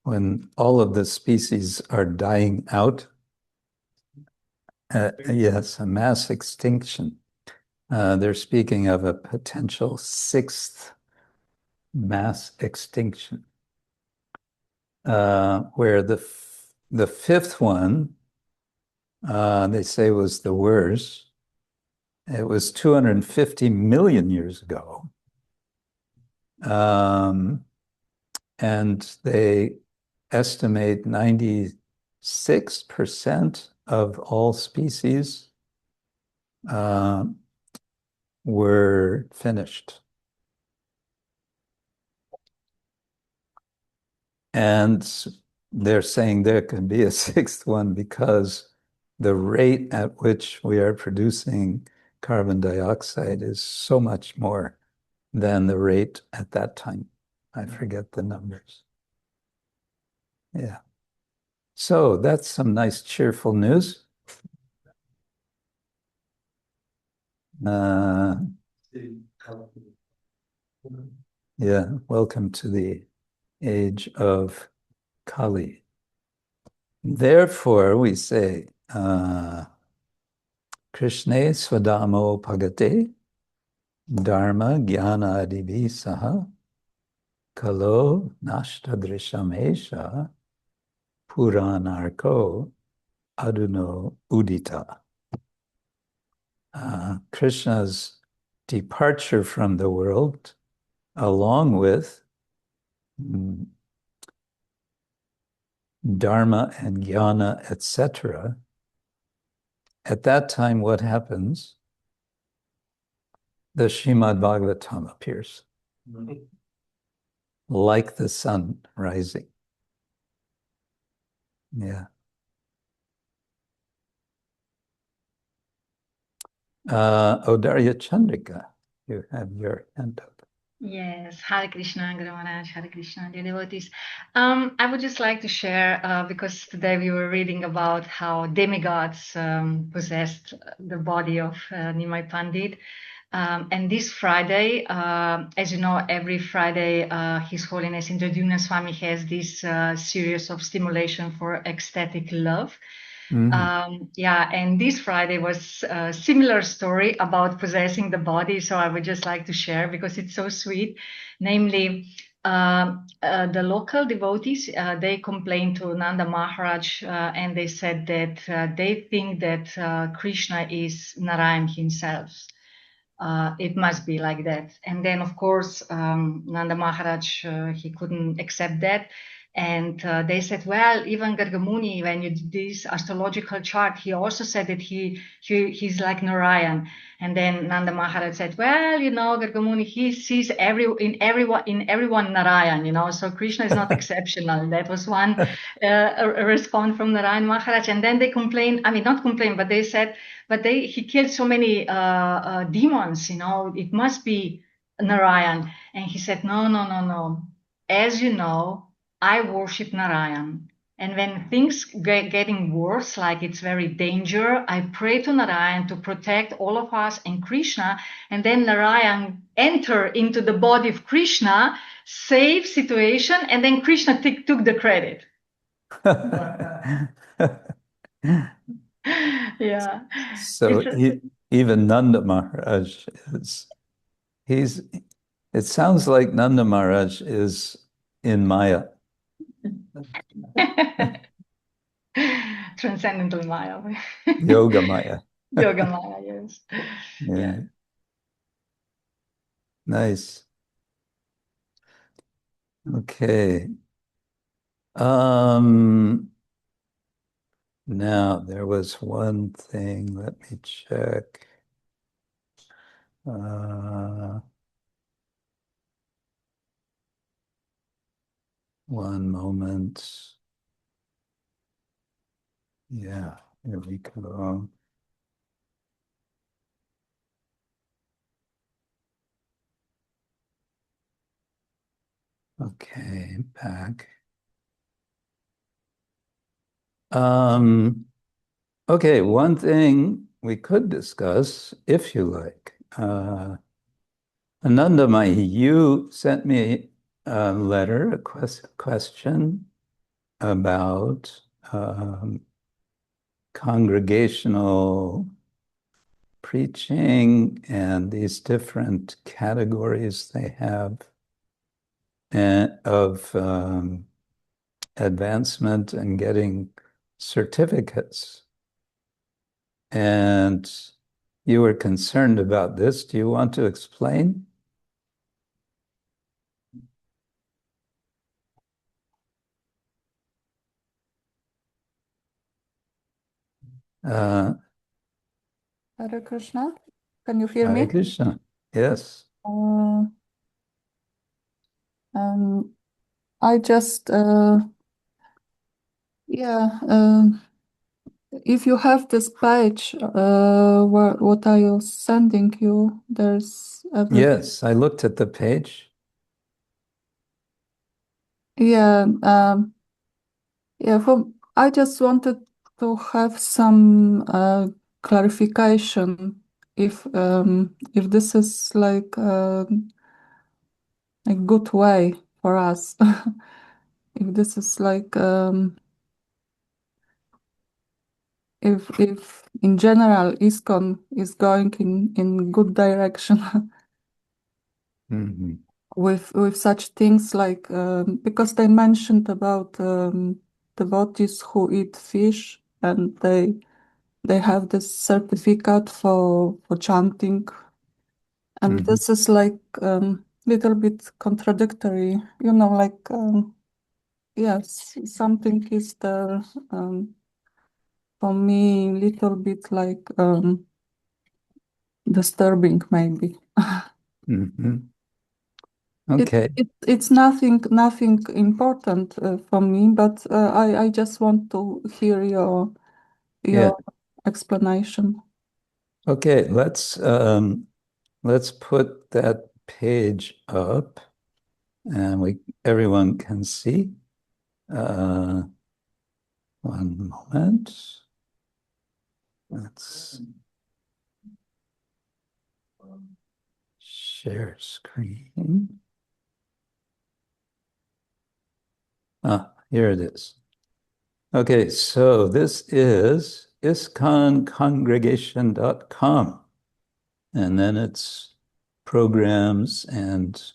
When all of the species are dying out. Yes, a mass extinction. They're speaking of a potential 6th mass extinction, where the 5th one, they say, was the worst. It was 250 million years ago. And they estimate 96% of all species were finished. And they're saying there could be a 6th one because the rate at which we are producing carbon dioxide is so much more than the rate at that time. I forget the numbers. Yeah. So that's some nice cheerful news. Yeah, welcome to the age of Kali. Therefore, we say, Krishna Swadamo Pagate Dharma Jnana Adivi Saha Kalo Nashtadrishamesha Puranarko Aduno Udita. Krishna's departure from the world, along with Dharma and Jnana, etc. At that time, what happens? The Srimad Bhagavatam appears, like the sun rising. Yeah. Odarya Chandrika, you have your hand up. Yes, Hare Krishna, Guru Maharaj, Hare Krishna, dear devotees. I would just like to share, because today we were reading about how demigods possessed the body of Nimai Pandit. And this Friday, as you know, every Friday, His Holiness Indradyumna Swami has this series of stimulation for ecstatic love. And this Friday was a similar story about possessing the body. So I would just like to share because it's so sweet. Namely, the local devotees, they complained to Nanda Maharaj and they said that they think that Krishna is Narayan himself. it must be like that. And then, of course, Nanda Maharaj, he couldn't accept that. And they said, well, even Gargamuni, when you did this astrological chart, he also said that he's like Narayan. And then Nanda Maharaj said, well, Gargamuni, he sees in everyone Narayan, so Krishna is not exceptional. That was one a response from Narayan Maharaj. And then they complained, not complained, but they said, but he killed so many demons, it must be Narayan. And he said, no. As you know, I worship Narayan. And when things getting worse, like it's very danger, I pray to Narayan to protect all of us and Krishna. And then Narayan enter into the body of Krishna, save situation, and then Krishna took the credit. Yeah. So even Nanda Maharaj it sounds like Nanda Maharaj is in Maya. Transcendental Maya. Yoga Maya. Yoga Maya, yes. Yeah. Nice. Okay. Now there was one thing, let me check. One moment. Yeah, here we go. Okay, back. Okay, one thing we could discuss, if you like. Anandamayi, you sent me a letter, a question about congregational preaching and these different categories they have of advancement and getting certificates. And you were concerned about this. Do you want to explain? Hare Krishna, can you hear me? Hare Krishna, yes. I just, if you have this page, what are you sending you? There's everything. Yes, I looked at the page. Yeah, I just wanted to have some clarification if this is like a good way for us. If this is like if in general ISKCON is going in good direction. Mm-hmm. with such things like because they mentioned about devotees who eat fish and they have this certificate for chanting, and Mm-hmm. this is like little bit contradictory, like yes, something is there for me little bit like disturbing maybe. Mm-hmm. Okay. It's nothing important for me, but I just want to hear your explanation. Okay, let's put that page up and everyone can see. One moment. Let's share screen. Here it is. Okay, so this is isconcongregation.com. And then it's programs and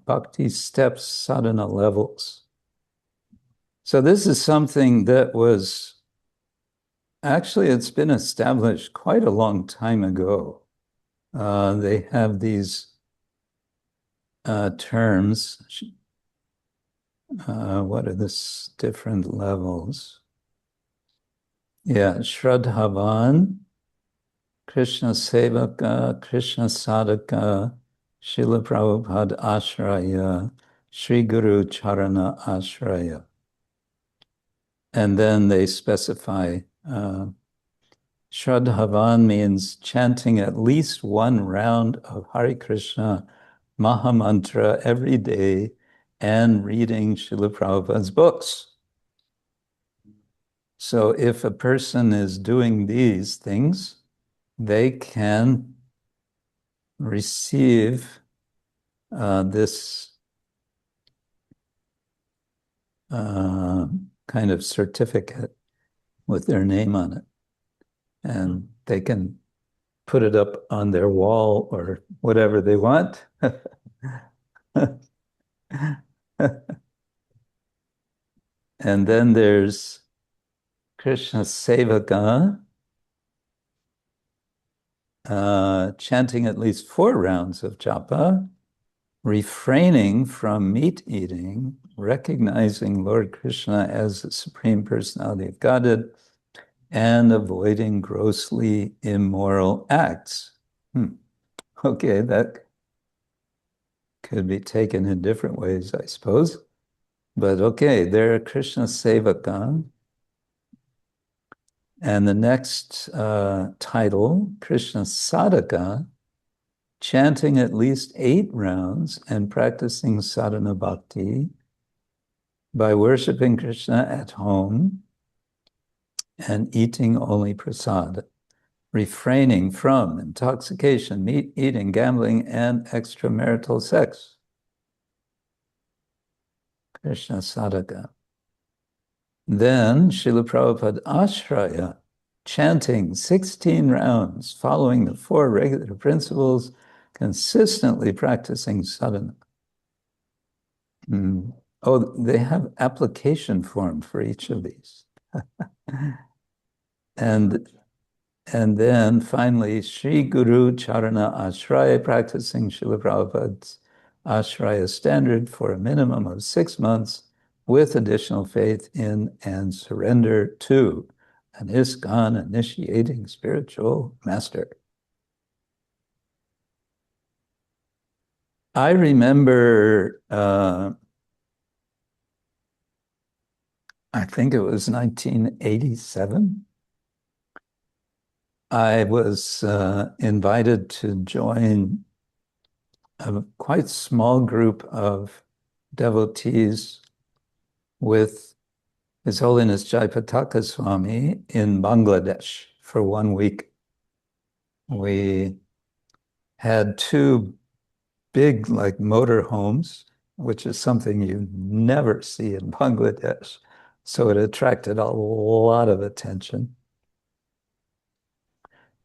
bhakti steps, sadhana levels. So this is something that was Actually, it's been established quite a long time ago. They have these terms. What are the different levels? Yeah, Shraddhavan, Krishna Sevaka, Krishna Sadhaka, Srila Prabhupada Ashraya, Sri Guru Charana Ashraya. And then they specify Shraddhavan means chanting at least one round of Hare Krishna Mahamantra every day and reading Srila Prabhupada's books. So if a person is doing these things, they can receive this kind of certificate with their name on it. And they can put it up on their wall or whatever they want. And then there's Krishna Sevaka, chanting at least 4 rounds of japa, refraining from meat eating, recognizing Lord Krishna as the Supreme Personality of Godhead, and avoiding grossly immoral acts. Okay, that could be taken in different ways, I suppose. But okay, they're Krishna Sevaka. And the next title, Krishna Sadhaka, chanting at least 8 rounds and practicing sadhana bhakti by worshiping Krishna at home and eating only prasad, refraining from intoxication, meat eating, gambling, and extramarital sex. Krishna Sadhaka. Then Srila Prabhupada Ashraya, chanting 16 rounds, following the 4 regular principles, consistently practicing sadhana. Oh, they have application form for each of these. And then finally, Sri Guru Charana Ashraya, practicing Srila Prabhupada's Ashraya standard for a minimum of 6 months with additional faith in and surrender to an ISKCON initiating spiritual master. I remember, I think it was 1987. I was invited to join a quite small group of devotees with His Holiness Jaipataka Swami in Bangladesh for 1 week. We had 2 big, like, motor homes, which is something you never see in Bangladesh. So it attracted a lot of attention.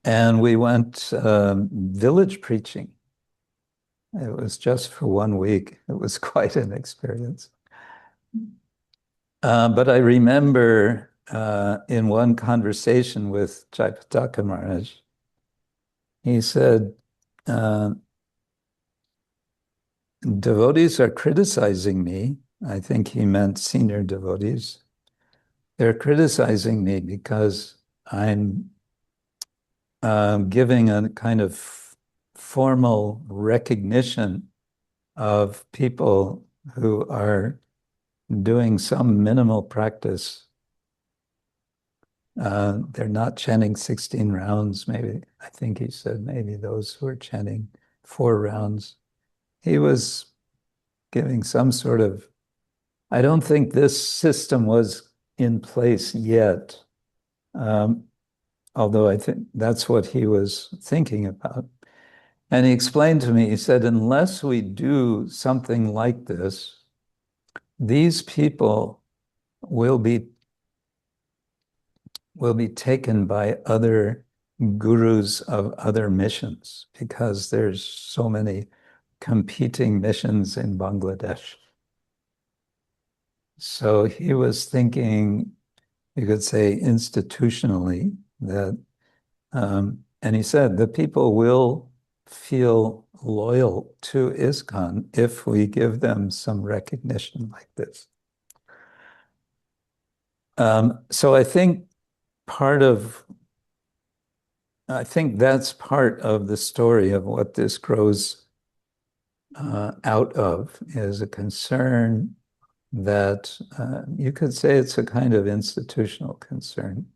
And we went village preaching. It was just for 1 week. It was quite an experience. But I remember in one conversation with Jaipataka Maharaj, he said, devotees are criticizing me. I think he meant senior devotees. They're criticizing me because I'm giving a kind of formal recognition of people who are doing some minimal practice. They're not chanting 16 rounds, maybe. I think he said maybe those who are chanting 4 rounds. He was giving some sort of, I don't think this system was in place yet, although I think that's what he was thinking about. And he explained to me, he said, unless we do something like this, these people will be taken by other gurus of other missions, because there's so many competing missions in Bangladesh. So he was thinking, you could say institutionally, that, and he said, the people will feel loyal to ISKCON if we give them some recognition like this. So I think that's part of the story of what this grows out of, is a concern that you could say it's a kind of institutional concern.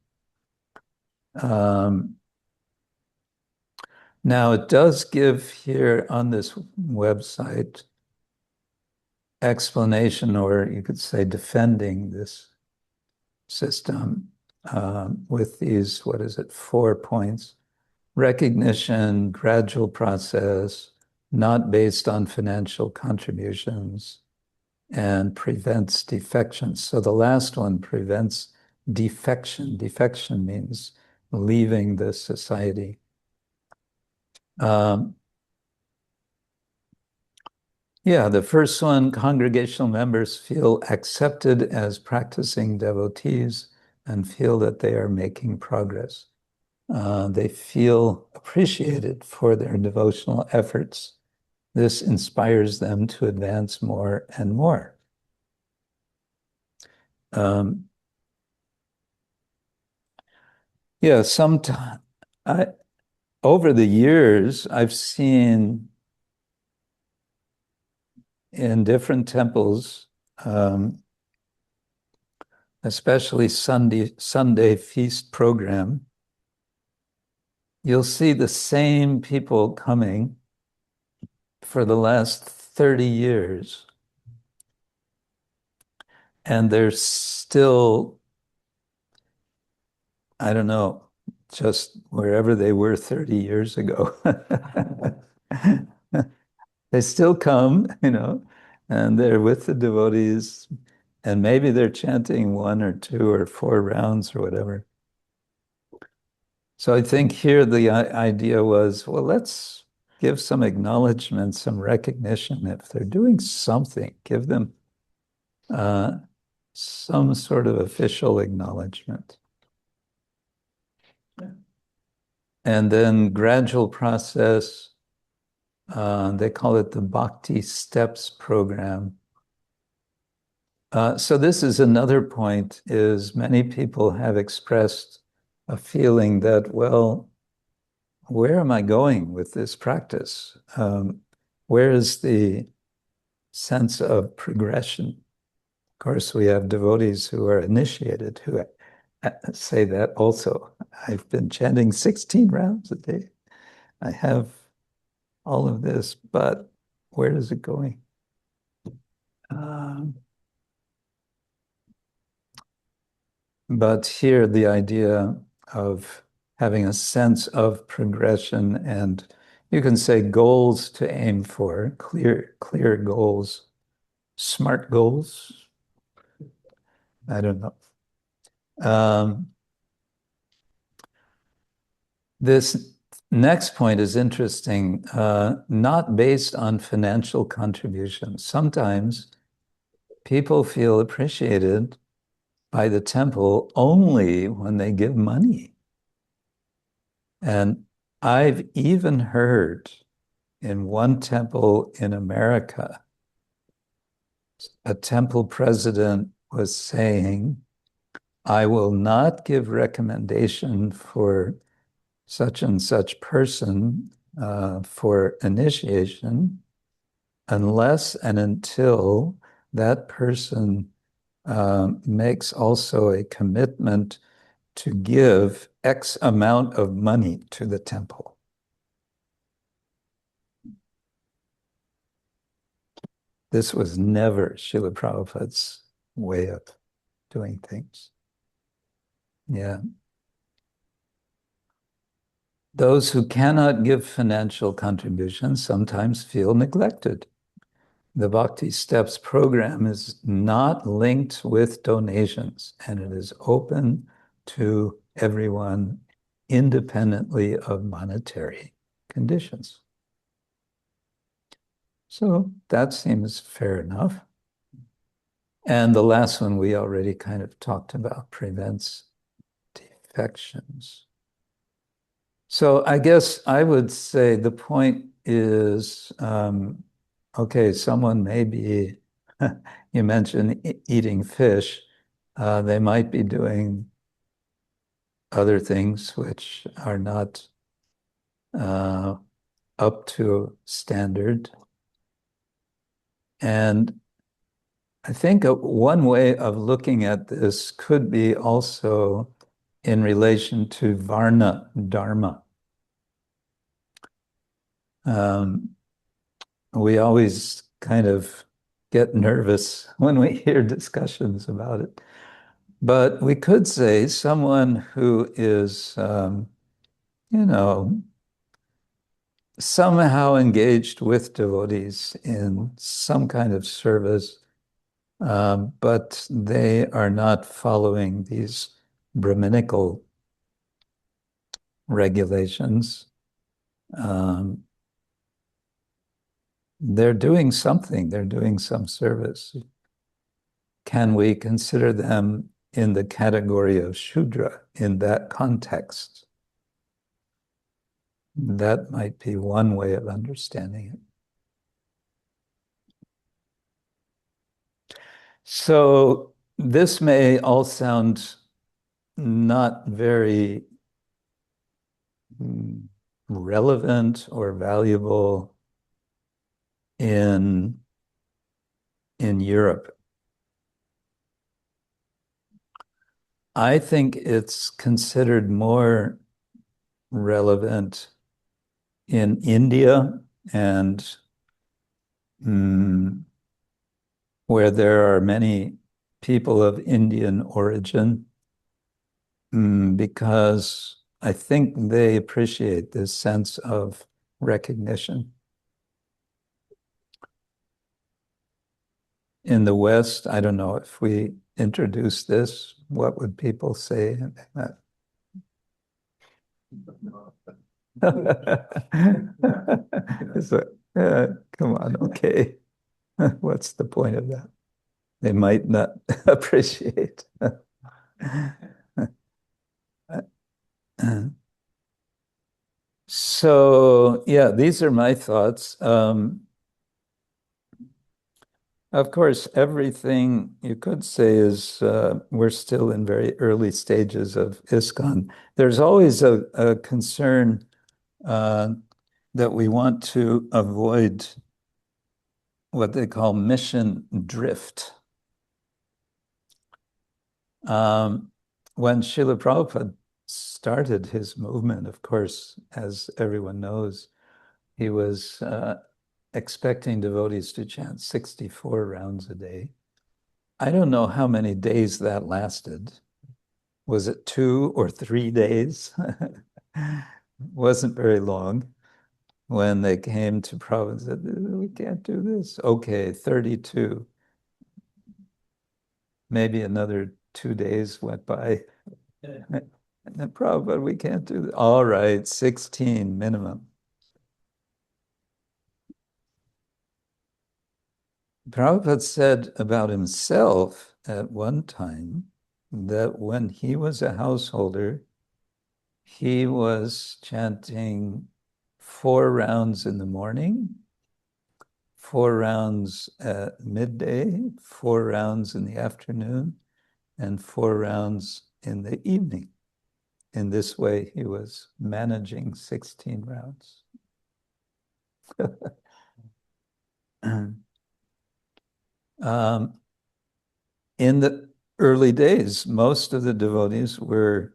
Now, it does give here on this website explanation, or you could say defending this system with these, 4 points. Recognition, gradual process, not based on financial contributions, and prevents defection. So the last one prevents defection. Defection means leaving the society. Yeah, the first one, congregational members feel accepted as practicing devotees and feel that they are making progress. They feel appreciated for their devotional efforts. This inspires them to advance more and more. Yeah, over the years, I've seen in different temples, especially Sunday feast program, you'll see the same people coming for the last 30 years. And they're still, I don't know, just wherever they were 30 years ago. They still come, and they're with the devotees, and maybe they're chanting 1 or 2 or 4 rounds or whatever. So I think here the idea was, well, let's give some acknowledgement, some recognition. If they're doing something, give them some sort of official acknowledgement. And then gradual process, they call it the Bhakti Steps program. So this is another point, is many people have expressed a feeling that, well, where am I going with this practice? Where is the sense of progression? Of course, we have devotees who are initiated who say that also. I've been chanting 16 rounds a day. I have all of this, but where is it going? But here, the idea of having a sense of progression, and you can say goals to aim for, clear goals, smart goals. I don't know. This next point is interesting, not based on financial contributions. Sometimes people feel appreciated by the temple only when they give money. And I've even heard in one temple in America, a temple president was saying, I will not give recommendation for such and such person for initiation unless and until that person makes also a commitment to give X amount of money to the temple. This was never Srila Prabhupada's way of doing things. Yeah. Those who cannot give financial contributions sometimes feel neglected. The Bhakti Steps program is not linked with donations, and it is open to everyone independently of monetary conditions. So that seems fair enough. And the last one we already kind of talked about, prevents defections. So I guess I would say the point is, okay, someone may be, you mentioned eating fish, they might be doing other things which are not up to standard. And I think one way of looking at this could be also in relation to Varna Dharma. We always kind of get nervous when we hear discussions about it. But we could say someone who is, somehow engaged with devotees in some kind of service, but they are not following these Brahminical regulations. They're doing something, they're doing some service. Can we consider them in the category of Shudra in that context? That might be one way of understanding it. So this may all sound not very relevant or valuable in Europe. I think it's considered more relevant in India and where there are many people of Indian origin, because I think they appreciate this sense of recognition. In the West, I don't know if we introduce this, what would people say? So, come on, okay. What's the point of that? They might not appreciate. So, yeah, these are my thoughts. Of course, everything you could say is we're still in very early stages of ISKCON. There's always a concern that we want to avoid what they call mission drift. When Srila Prabhupada started his movement, of course, as everyone knows, he was expecting devotees to chant 64 rounds a day. I don't know how many days that lasted. Was it 2 or 3 days? Wasn't very long. When they came to Prabhupada and said, we can't do this. Okay, 32. Maybe another 2 days went by. And then Prabhupada, we can't do that. All right, 16 minimum. Prabhupada said about himself at one time that when he was a householder, he was chanting 4 rounds in the morning, 4 rounds at midday, 4 rounds in the afternoon, and 4 rounds in the evening. In this way, he was managing 16 rounds. In the early days, most of the devotees were,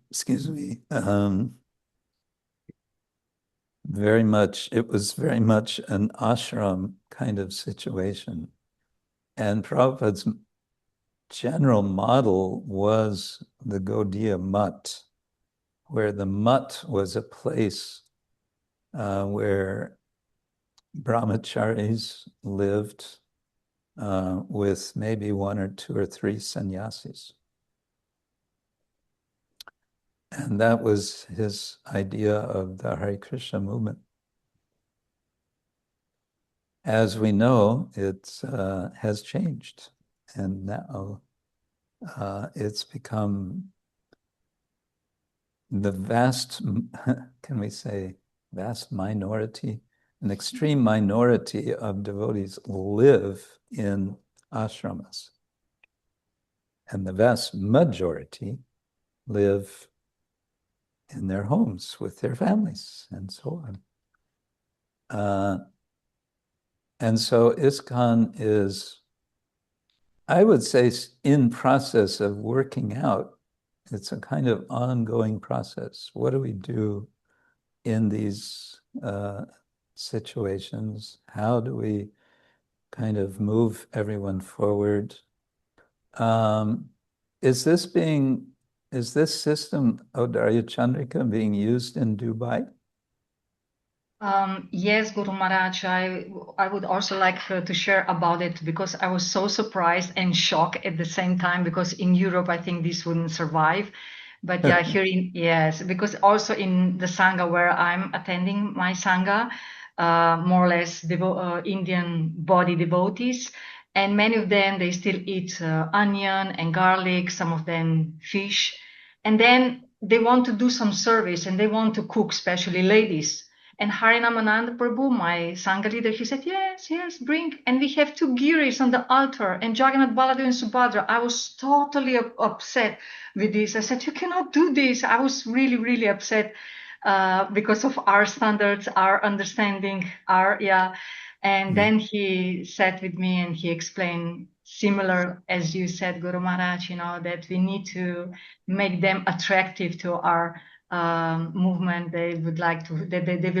excuse me, it was very much an ashram kind of situation. And Prabhupada's general model was the Gaudiya Mutt, where the mutt was a place where brahmacharis lived with maybe 1 or 2 or 3 sannyasis. And that was his idea of the Hare Krishna movement. as we know, it has changed. And now it's become the vast, can we say, vast minority, an extreme minority of devotees live in ashramas. And the vast majority live in their homes with their families and so on. And so ISKCON is, I would say, in process of working out. It's a kind of ongoing process. What do we do in these situations? How do we kind of move everyone forward? Is this system, Audarya Chandrika, being used in Dubai? Yes, Guru Maharaj, I would also like to share about it, because I was so surprised and shocked at the same time, because in Europe, I think this wouldn't survive. But yeah, yes, because also in the Sanga where I'm attending my Sanga, more or less Indian body devotees, and many of them, they still eat onion and garlic, some of them fish. And then they want to do some service and they want to cook, especially ladies. And Harinamananda Prabhu, my Sangha leader, he said, yes, bring. And we have 2 giris on the altar, and Jagannath, Baladev, and Subhadra. I was totally upset with this. I said, you cannot do this. I was really, really upset because of our standards, our understanding, And then he sat with me and he explained, similar as you said, Guru Maharaj, that we need to make them attractive to our movement. They would like to, that they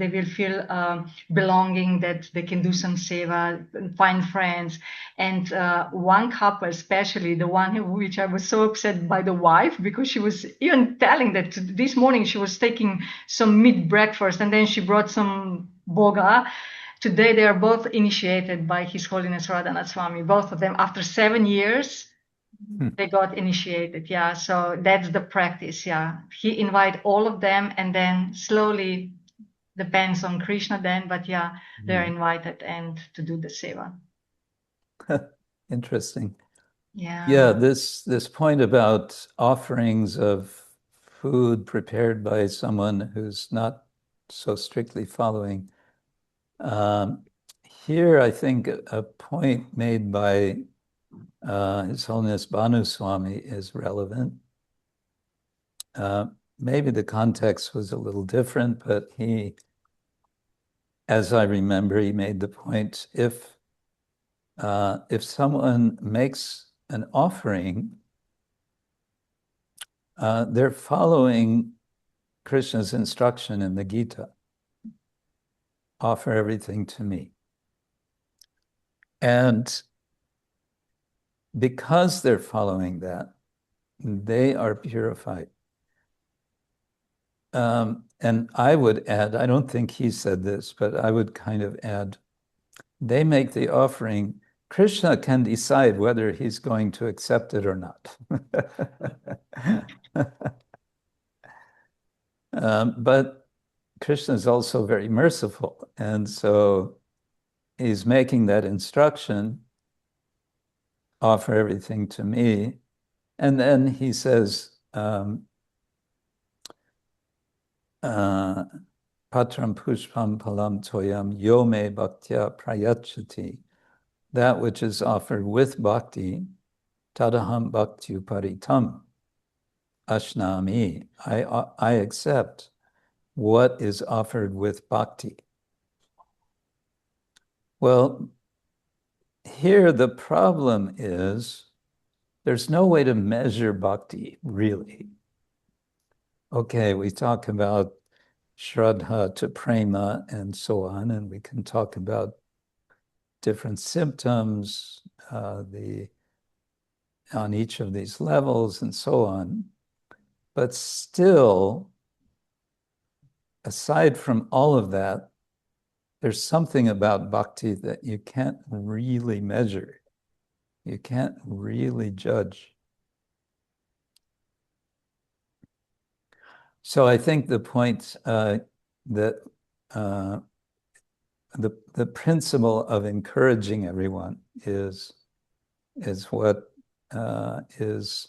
will feel belonging, that they can do some seva, find friends. And one couple, especially the one which I was so upset by the wife, because she was even telling that this morning she was taking some meat breakfast and then she brought some boga. Today they are both initiated by His Holiness Radhanath Swami, both of them after 7 years. They got initiated, so that's the practice, He invite all of them, and then slowly, depends on Krishna then, but they're invited and to do the seva. Interesting. Yeah, this point about offerings of food prepared by someone who's not so strictly following. Here, I think a point made by His Holiness Bhanu Swami is relevant. Maybe the context was a little different, but he, as I remember, he made the point, if someone makes an offering, they're following Krishna's instruction in the Gita. Offer everything to me. And because they're following that, they are purified. And I would add, I don't think he said this, but I would kind of add, they make the offering. Krishna can decide whether he's going to accept it or not. But Krishna is also very merciful. And so he's making that instruction, offer everything to me. And then he says, Patram pushpam palam toyam yome bhaktya prayachati. That which is offered with bhakti, tadaham bhakti uparitam ashnami. I accept what is offered with bhakti. Well, here the problem is there's no way to measure bhakti, really. Okay, we talk about shraddha to prema and so on, and we can talk about different symptoms on each of these levels and so on. But still, aside from all of that, there's something about bhakti that you can't really measure. You can't really judge. So I think the point that the principle of encouraging everyone is what is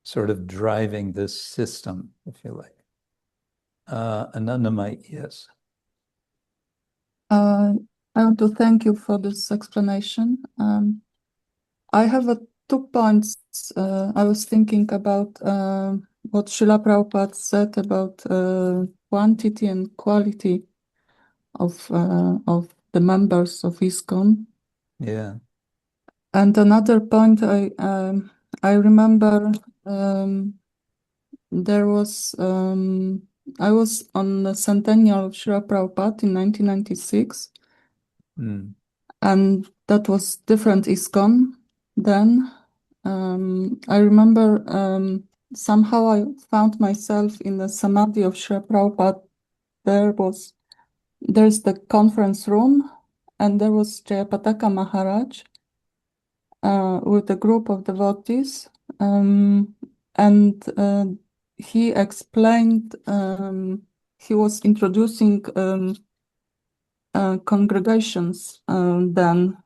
sort of driving this system, if you like. Anandamai, yes. I want to thank you for this explanation. I have 2 points. I was thinking about what Srila Prabhupada said about quantity and quality of the members of ISKCON. Yeah. And another point, I remember there was I was on the centennial of Srila Prabhupada in 1996, and that was different ISKCON then. I remember somehow I found myself in the samadhi of Srila Prabhupada. There's the conference room, and there was Jayapataka Maharaj with a group of devotees, and he explained, he was introducing congregations then.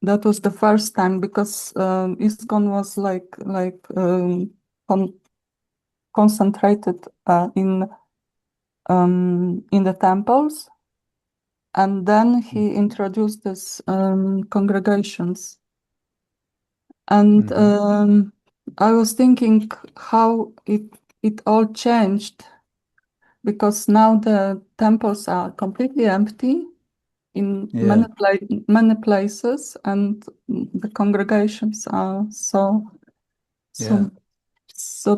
That was the first time, because ISKCON was concentrated in the temples, and then he introduced this congregations. And I was thinking how it all changed, because now the temples are completely empty in many places, and the congregations are so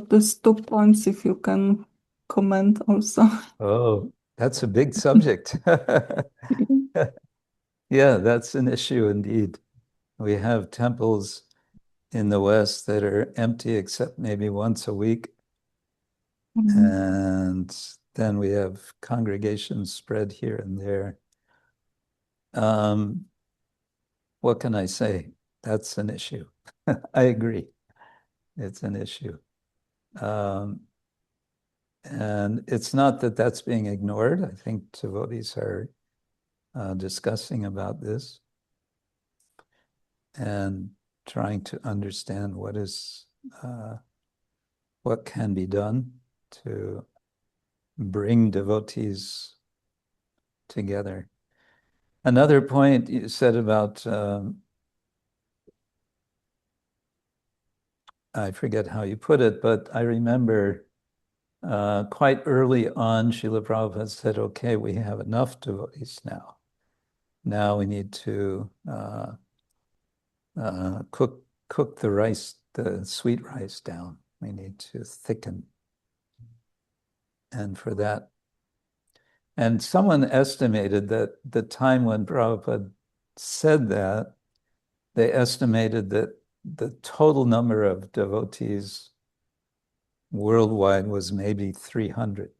these 2 points, if you can comment also. Oh, that's a big subject. Yeah, that's an issue indeed. We have temples in the West that are empty except maybe once a week. And then we have congregations spread here and there. What can I say? That's an issue. I agree. It's an issue. And it's not that that's being ignored. I think devotees are discussing about this and trying to understand what can be done to bring devotees together. Another point you said about, I forget how you put it, but I remember quite early on, Srila Prabhupada said, okay, we have enough devotees now. Now we need to cook the rice, the sweet rice down. We need to thicken. And for that, and someone estimated that the time when Prabhupada said that, they estimated that the total number of devotees worldwide was maybe 300.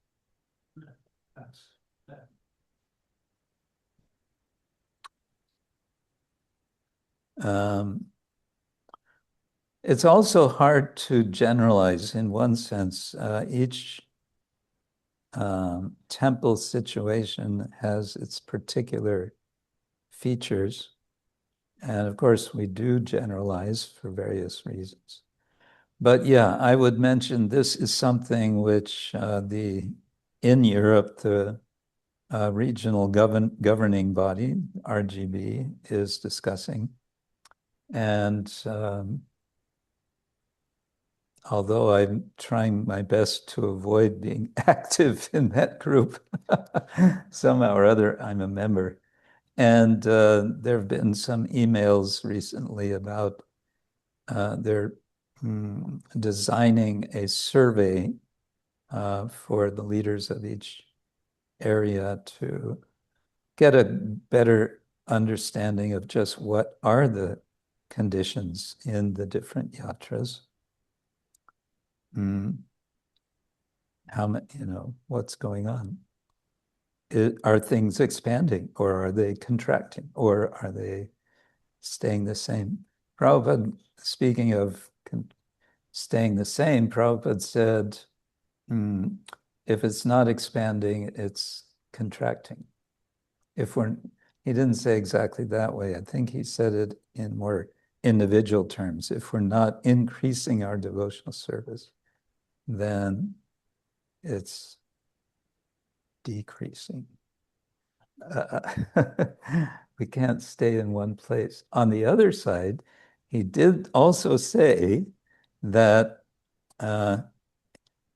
It's also hard to generalize in one sense. Each temple situation has its particular features. And of course, we do generalize for various reasons. But yeah, I would mention this is something which in Europe, the regional governing body, RGB, is discussing. And although I'm trying my best to avoid being active in that group, somehow or other, I'm a member. And there have been some emails recently about they're designing a survey for the leaders of each area to get a better understanding of just what are the conditions in the different yatras. How many, what's going on? Are things expanding, or are they contracting, or are they staying the same? Prabhupada, speaking of staying the same, Prabhupada said, if it's not expanding, it's contracting. he didn't say exactly that way. I think he said it in more individual terms. If we're not increasing our devotional service, then it's decreasing. We can't stay in one place. On the other side, he did also say that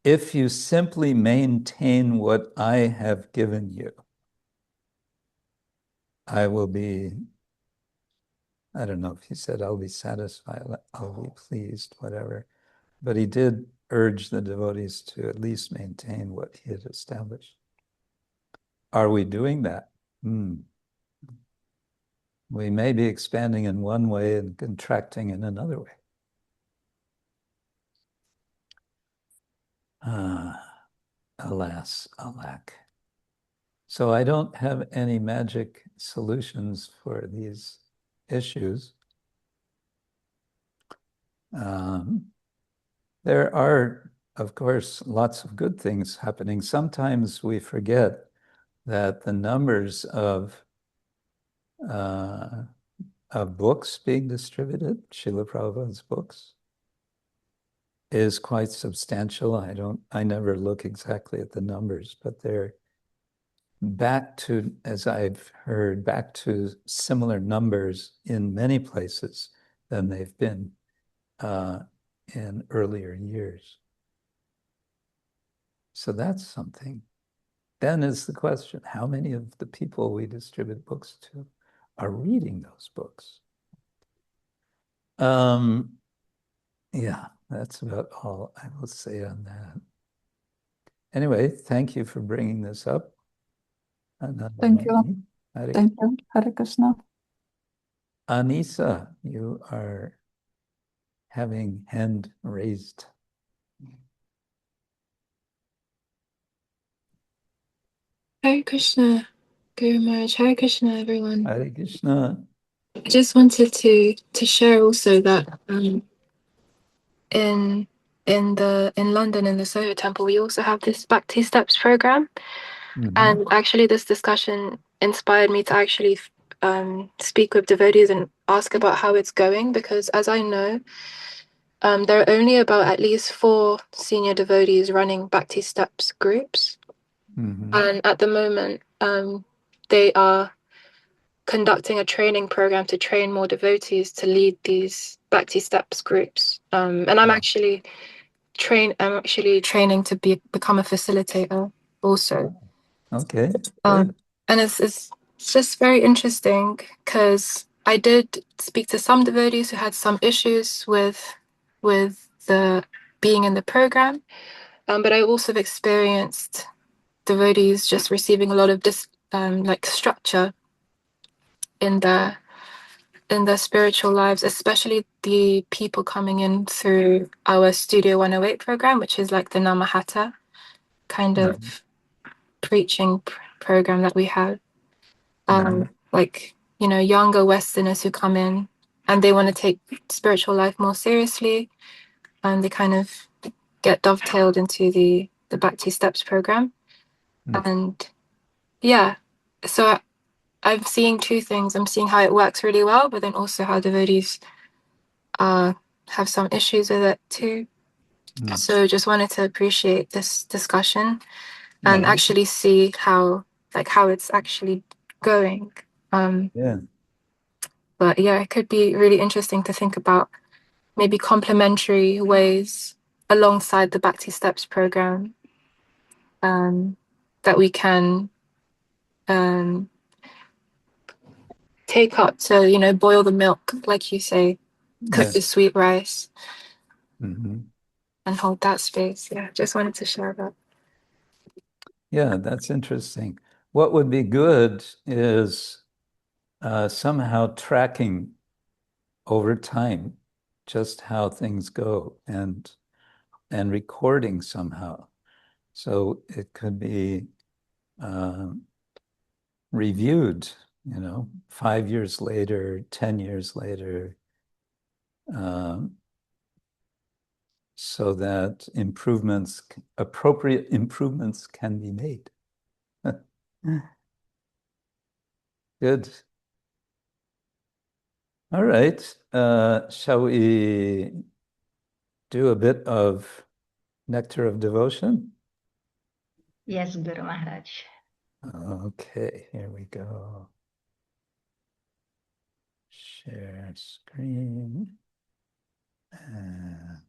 if you simply maintain what I have given you, I will be, I don't know if he said I'll be satisfied, I'll be pleased, whatever. But he did urge the devotees to at least maintain what he had established. Are we doing that? We may be expanding in one way and contracting in another way. Alas, alack. So I don't have any magic solutions for these issues. There are, of course, lots of good things happening. Sometimes we forget that the numbers of books being distributed, Srila Prabhupada's books, is quite substantial. I never look exactly at the numbers, but they're back to, as I've heard, back to similar numbers in many places than they've been in earlier years. So that's something. Then is the question, how many of the people we distribute books to are reading those books? Yeah, that's about all I will say on that. Anyway, thank you for bringing this up. Thank you. Thank you. Hare Krishna. Anisa, you are having hand raised. Hare Krishna, Guru Maharaj. Hare Krishna, everyone. Hare Krishna. I just wanted to share also that in London in the Soho Temple we also have this Bhakti Steps program, and actually this discussion inspired me to actually speak with devotees and ask about how it's going, because as I know, there are only about at least 4 senior devotees running Bhakti Steps groups, and at the moment they are conducting a training program to train more devotees to lead these Bhakti Steps groups. And I'm actually training to become a facilitator also. Okay. And it's just very interesting because I did speak to some devotees who had some issues with the being in the program, but I also have experienced devotees just receiving a lot of like structure in their spiritual lives, especially the people coming in through our Studio 108 program, which is like the Namahata kind of preaching program that we have. Like, you know, younger Westerners who come in and they want to take spiritual life more seriously, and they kind of get dovetailed into the Bhakti Steps program. And yeah, so I'm seeing 2 things. I'm seeing how it works really well, but then also how devotees have some issues with it too. So just wanted to appreciate this discussion and actually see how it's actually going. But yeah, it could be really interesting to think about maybe complementary ways alongside the Bhakti Steps program that we can take up to, you know, boil the milk, like you say, cook the sweet rice, and hold that space. Yeah, just wanted to share that. Yeah, that's interesting. What would be good is somehow tracking over time just how things go and recording somehow. So it could be reviewed, you know, 5 years later, 10 years later, so that appropriate improvements can be made. Good. All right. Shall we do a bit of Nectar of Devotion? Yes, Guru Maharaj. Okay, here we go. Share screen. And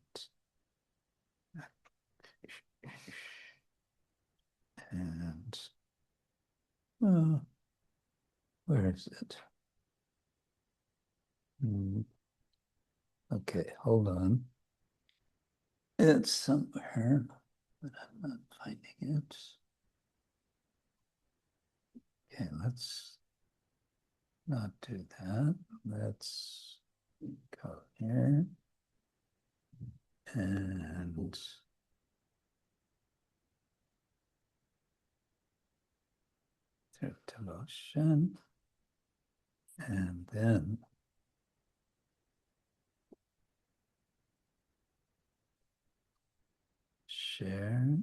where is it? Okay, hold on. It's somewhere, but I'm not finding it. Okay, let's not do that. Let's go here. And through devotion. And then share.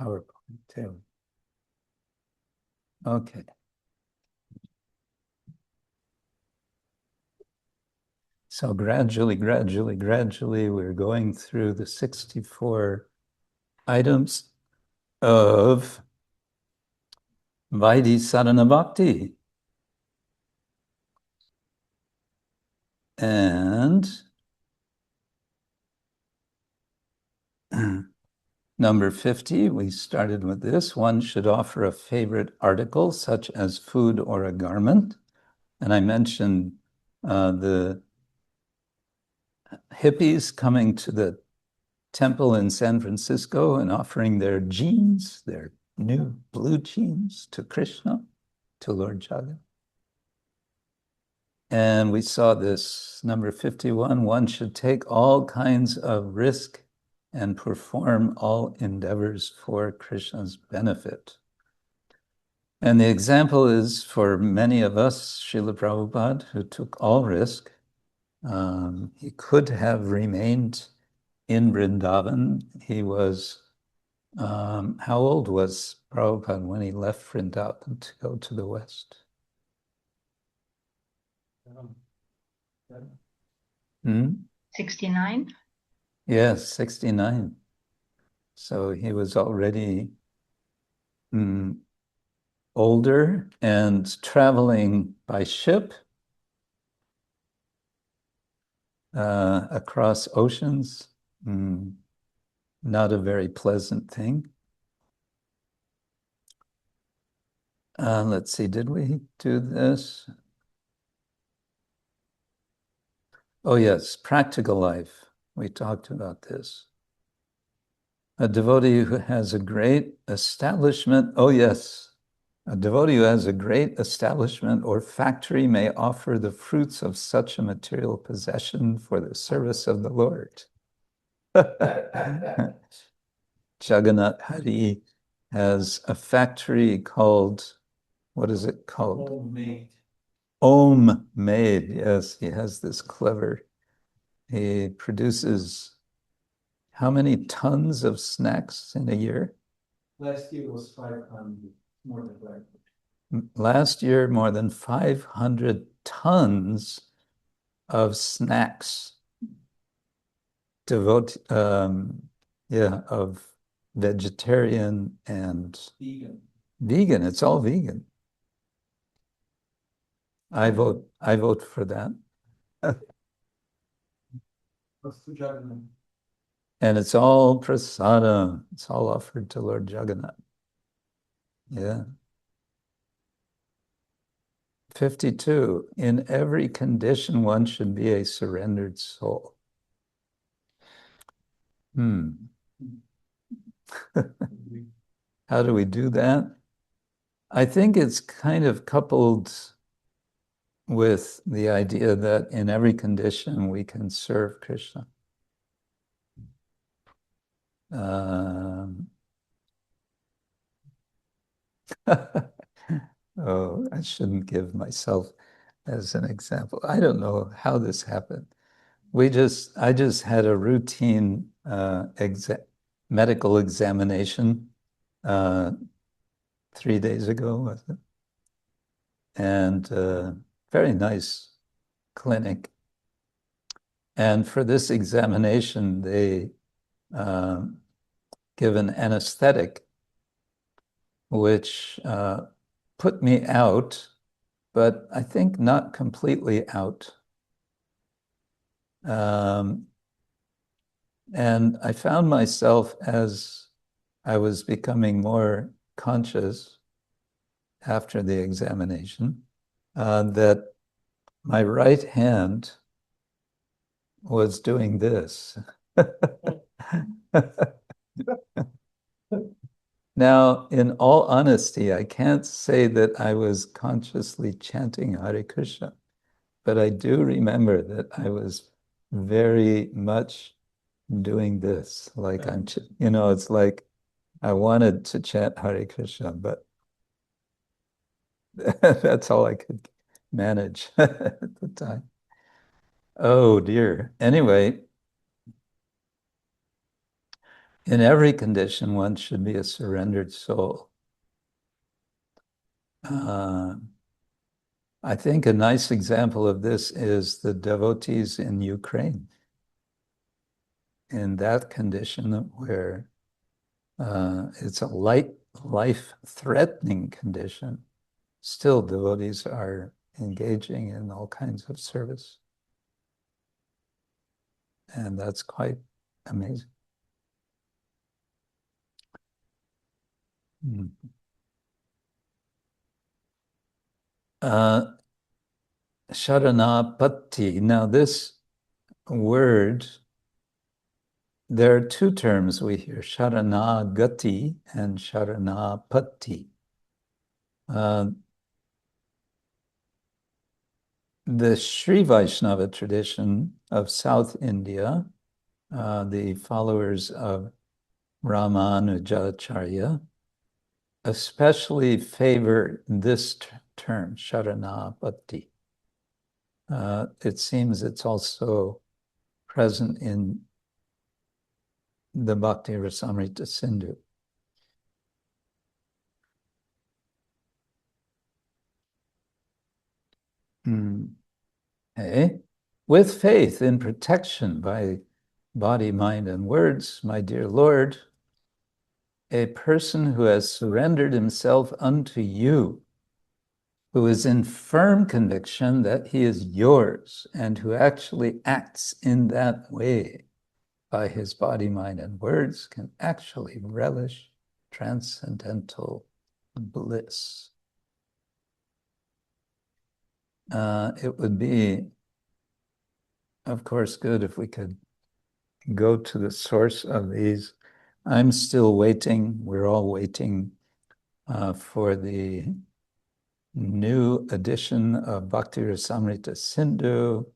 PowerPoint too. Okay. So gradually, we're going through the 64 items of Vaidhi Sadhana Bhakti. And number 50, we started with this. One should offer a favorite article, such as food or a garment. And I mentioned the hippies coming to the temple in San Francisco and offering their jeans, their new blue jeans to Krishna, to Lord Jagannath. And we saw this, number 51, one should take all kinds of risk and perform all endeavors for Krishna's benefit. And the example is for many of us, Srila Prabhupada, who took all risk. He could have remained in Vrindavan. He was, how old was Prabhupada when he left Vrindavan to go to the West? 69? Yes, 69. So he was already older and traveling by ship across oceans. Not a very pleasant thing. Let's see, did we do this? Oh yes, practical life. We talked about this. A devotee who has a great establishment, oh yes, a devotee who has a great establishment or factory may offer the fruits of such a material possession for the service of the Lord. Jagannath Hari has a factory called, what is it called? Om Made. Yes, he has this clever, he produces how many tons of snacks in a year? Last year was 500, more than 500. Last year, more than 500 tons of snacks. Of vegetarian and vegan. It's all vegan. I vote for that. And it's all prasada. It's all offered to Lord Jagannath. Yeah. 52. In every condition, one should be a surrendered soul. How do we do that? I think it's kind of coupled with the idea that in every condition we can serve Krishna. Oh, I shouldn't give myself as an example. I don't know how this happened. I just had a routine medical examination 3 days ago, was it? And very nice clinic. And for this examination, they give an anesthetic, which put me out, but I think not completely out. And I found myself, as I was becoming more conscious after the examination, that my right hand was doing this. Now, in all honesty, I can't say that I was consciously chanting Hare Krishna, but I do remember that I was very much doing this. Like it's like I wanted to chant Hare Krishna, but that's all I could manage at the time. Oh dear. Anyway, in every condition, one should be a surrendered soul. I think a nice example of this is the devotees in Ukraine. In that condition where it's a life-threatening condition, still devotees are engaging in all kinds of service. And that's quite amazing. Sharanapati. Now this word, there are two terms we hear, Sharanagati and Sharanapati. The Sri Vaishnava tradition of South India, the followers of Ramanujacharya, especially favor this term, Sharanapati. It seems it's also present in the Bhakti-rasāmṛta-sindhu. Okay. With faith in protection by body, mind, and words, my dear Lord, a person who has surrendered himself unto you, who is in firm conviction that he is yours, and who actually acts in that way by his body, mind, and words, can actually relish transcendental bliss. It would be, of course, good if we could go to the source of these. I'm still waiting, we're all waiting for the new edition of Bhakti-rasāmṛta-sindhu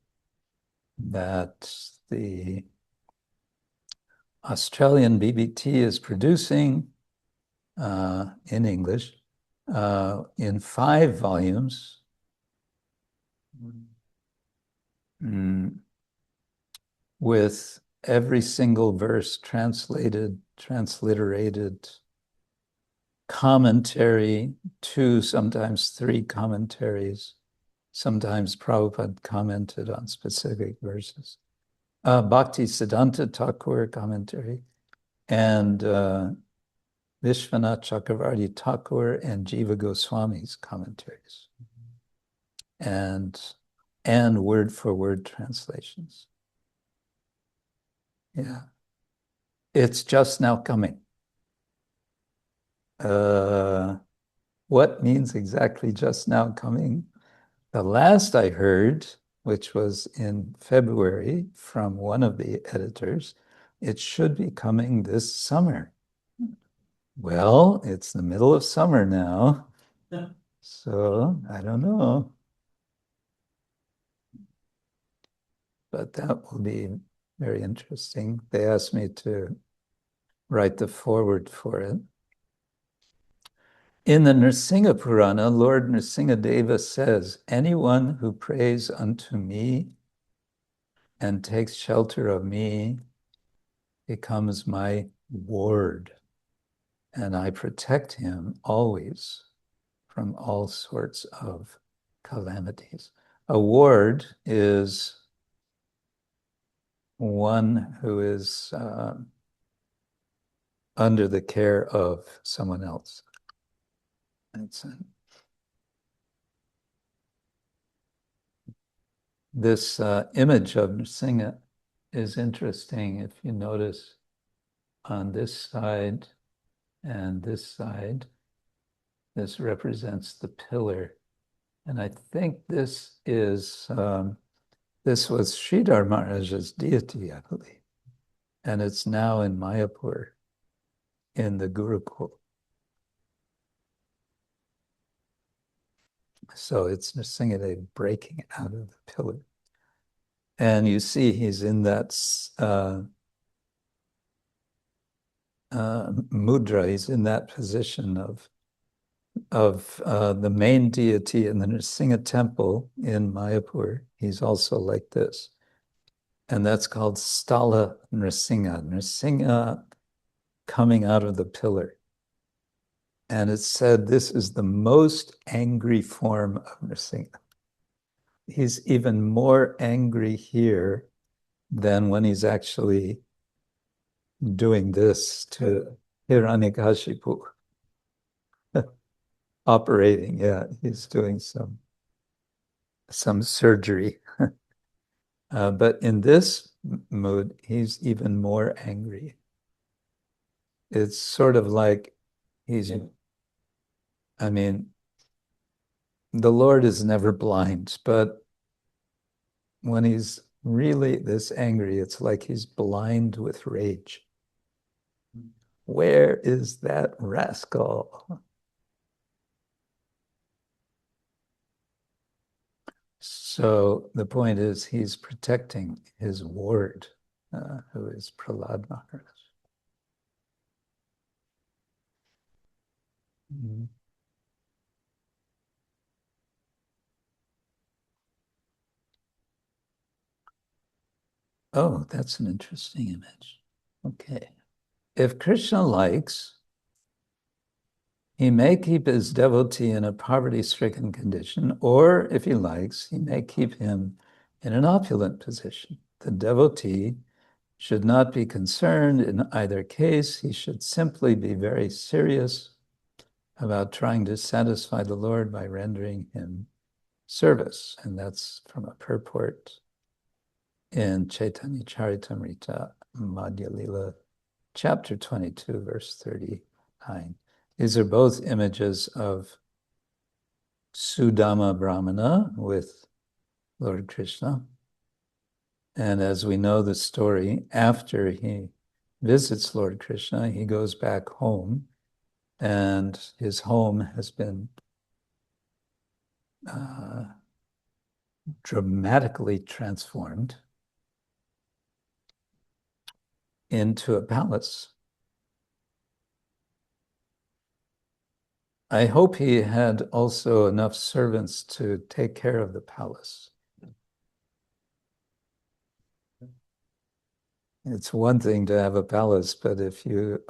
that the Australian BBT is producing in English in 5 volumes. With every single verse translated, transliterated, commentary, 2, sometimes 3 commentaries. Sometimes Prabhupada commented on specific verses. Bhakti Siddhanta Thakur commentary, and Vishwanath Chakravarti Thakur and Jiva Goswami's commentaries, and word-for-word translations. Yeah, it's just now coming. What means exactly just now coming? The last I heard, which was in February from one of the editors, it should be coming this summer. Well, it's the middle of summer now, so I don't know. But that will be very interesting. They asked me to write the foreword for it. In the Nrsimha Purana, Lord Nrsimhadeva says, anyone who prays unto me and takes shelter of me becomes my ward, and I protect him always from all sorts of calamities. A ward is one who is under the care of someone else. This image of Nrsimha is interesting. If you notice on this side and this side, this represents the pillar. And I think this is, this was Sridhar Maharaj's deity, I believe. And it's now in Mayapur, in the Gurukul. So it's Nrsimhadev breaking out of the pillar. And you see he's in that mudra, he's in that position of the main deity in the Nrsimha temple in Mayapur. He's also like this. And that's called Stala Nrsimha, Nrsimha coming out of the pillar. And it's said this is the most angry form of Nrsimha. He's even more angry here than when he's actually doing this to Hiranyakashipu. Operating, yeah, he's doing some surgery. But in this mood, he's even more angry. It's sort of like I mean, the Lord is never blind, but when he's really this angry, it's like he's blind with rage. Where is that rascal? So the point is he's protecting his ward, who is Prahlad Maharaj. Mm-hmm. Oh, that's an interesting image. Okay. If Krishna likes, he may keep his devotee in a poverty-stricken condition, or if he likes, he may keep him in an opulent position. The devotee should not be concerned in either case. He should simply be very serious about trying to satisfy the Lord by rendering him service. And that's from a purport in Chaitanya Charitamrita, Madhya Lila, chapter 22, verse 39. These are both images of Sudama Brahmana with Lord Krishna. And as we know the story, after he visits Lord Krishna, he goes back home, and his home has been dramatically transformed into a palace. I hope he had also enough servants to take care of the palace. It's one thing to have a palace, but if you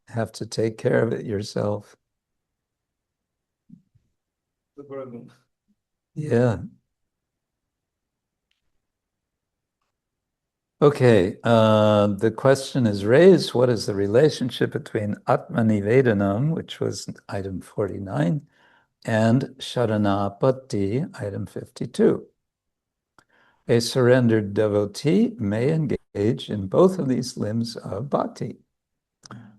have to take care of it yourself. The burden. Yeah. Okay, the question is raised, what is the relationship between Atmanivedanam, which was item 49, and Sharanapati, item 52? A surrendered devotee may engage in both of these limbs of bhakti,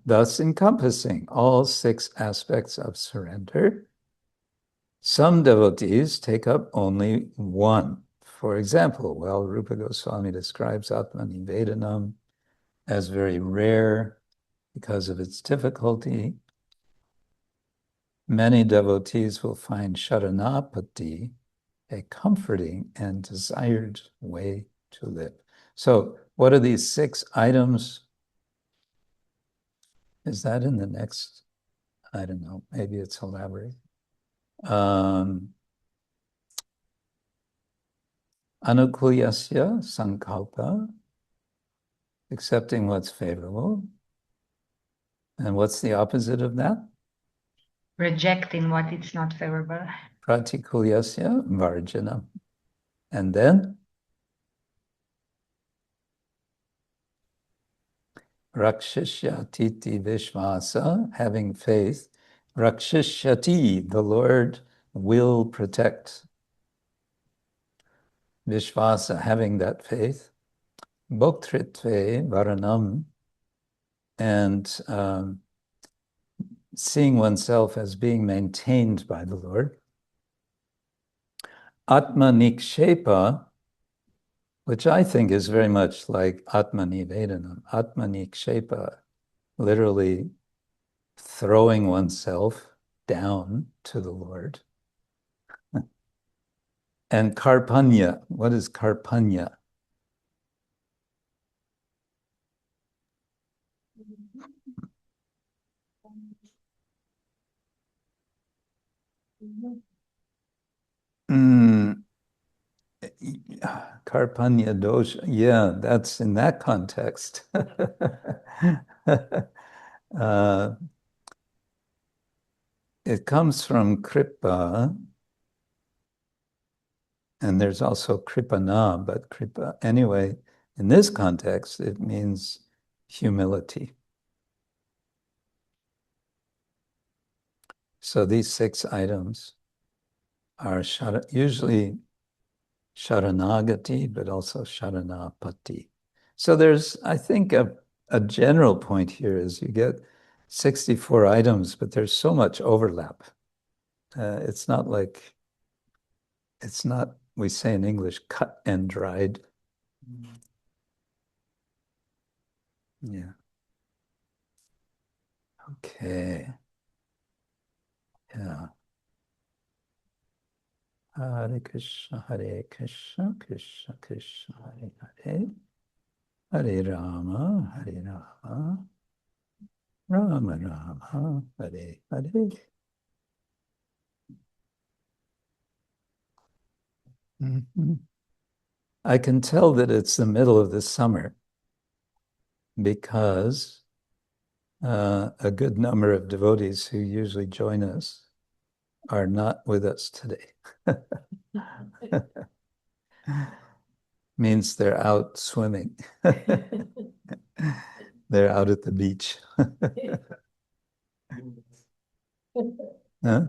thus encompassing all 6 aspects of surrender. Some devotees take up only one. For example, while Rūpa Gosvāmī describes Atmanivedanam as very rare because of its difficulty, many devotees will find Sharanapati a comforting and desired way to live. So what are these 6 items? Is that in the next? I don't know, maybe it's elaborate. Anukulyasya sankalpa, accepting what's favorable. And what's the opposite of that? Rejecting what is not favorable. Pratikulyasya varjana. And then Rakshishyatiti Vishvasa, having faith. Rakshishyati, the Lord will protect. Vishvasa, having that faith. Bhoktritve varanam, and seeing oneself as being maintained by the Lord. Atma-nikshepa, which I think is very much like Atma-nivedanam. Atma-nikshepa, literally throwing oneself down to the Lord. And karpanya, what is karpanya? Karpanya dosha, yeah, that's in that context. It comes from kripa, and there's also kripana, but kripa, anyway, in this context, it means humility. So these 6 items are usually sharanagati, but also sharanapati. So there's, I think, a general point here is you get 64 items, but there's so much overlap. It's not, we say in English, cut and dried. Yeah. Okay. Yeah. Hare Krishna, Krishna Krishna, Hare Hare, Hare Rama, Rama Rama, Hare Hare. I can tell that it's the middle of the summer because a good number of devotees who usually join us are not with us today. Means they're out swimming. They're out at the beach. Huh?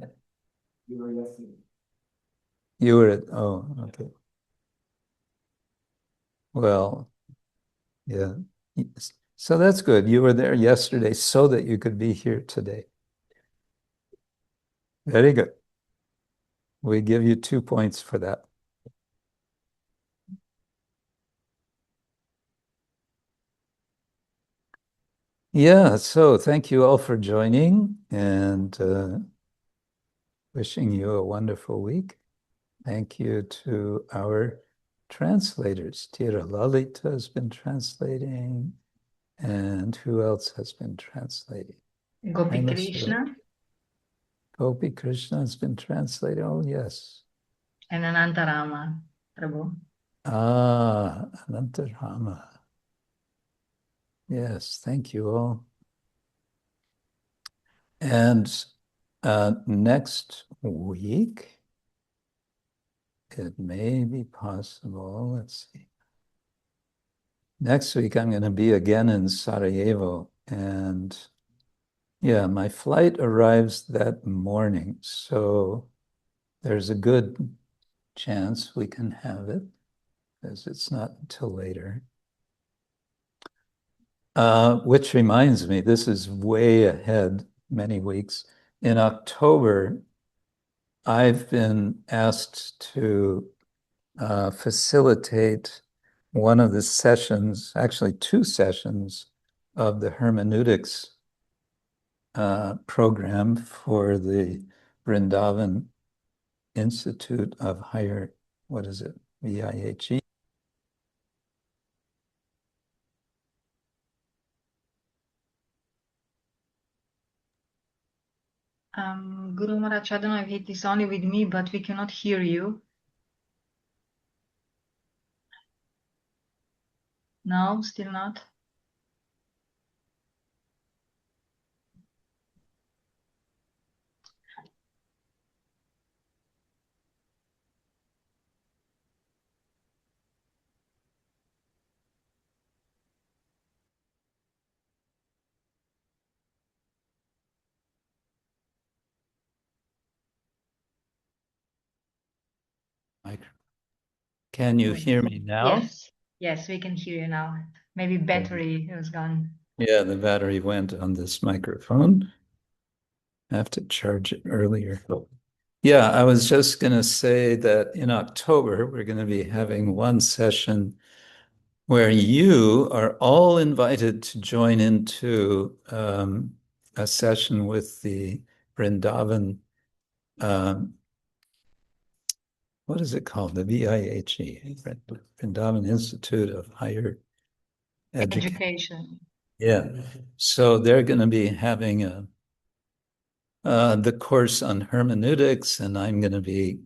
You were at, oh, okay. Well, yeah. So that's good. You were there yesterday so that you could be here today. Very good. We give you 2 points for that. Yeah, so thank you all for joining and wishing you a wonderful week. Thank you to our translators. Tira Lalita has been translating. And who else has been translating? Gopi Krishna. Gopi Krishna has been translated. Oh, yes. And Anantarama Prabhu. Ah, Anantarama. Yes, thank you all. And next week, it may be possible, let's see. Next week, I'm going to be again in Sarajevo. And yeah, my flight arrives that morning. So there's a good chance we can have it, because it's not until later. Which reminds me, this is way ahead, many weeks. In October, I've been asked to facilitate one of the sessions, actually 2 sessions, of the hermeneutics program for the Vrindavan Institute of Higher, what is it, VIHE? Guru Maharaj, I don't know if it is only with me, but we cannot hear you. No, still not. Can you hear me now? Yes, yes, we can hear you now. Maybe battery was gone. Yeah, the battery went on this microphone. I have to charge it earlier. Yeah, I was just going to say that in October, we're going to be having one session where you are all invited to join into a session with the Vrindavan, what is it called? The VIHE, Vrindavan Institute of Higher Education. Yeah, so they're going to be having the course on hermeneutics, and I'm going to be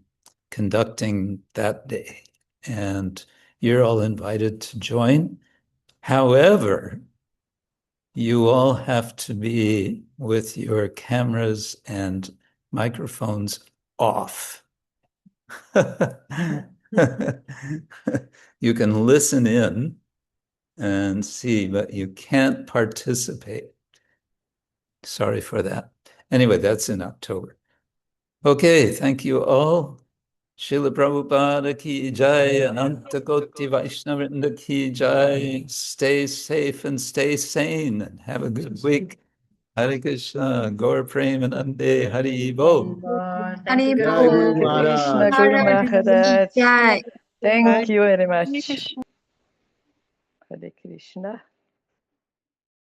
conducting that day. And you're all invited to join. However, you all have to be with your cameras and microphones off. You can listen in and see, but you can't participate. Sorry for that. Anyway, that's in October. Okay, thank you all. Śrīla Prabhupada ki jai, Ananta Koti Vaishnavrinda ki jai. Stay safe and stay sane and have a good week. Hare Krishna, Gaur Premanande, Hari Bo. Thank you, Jai Guru Guru. Maharaj. Guru Maharaj. Jai. Thank you very much. Hare Krishna.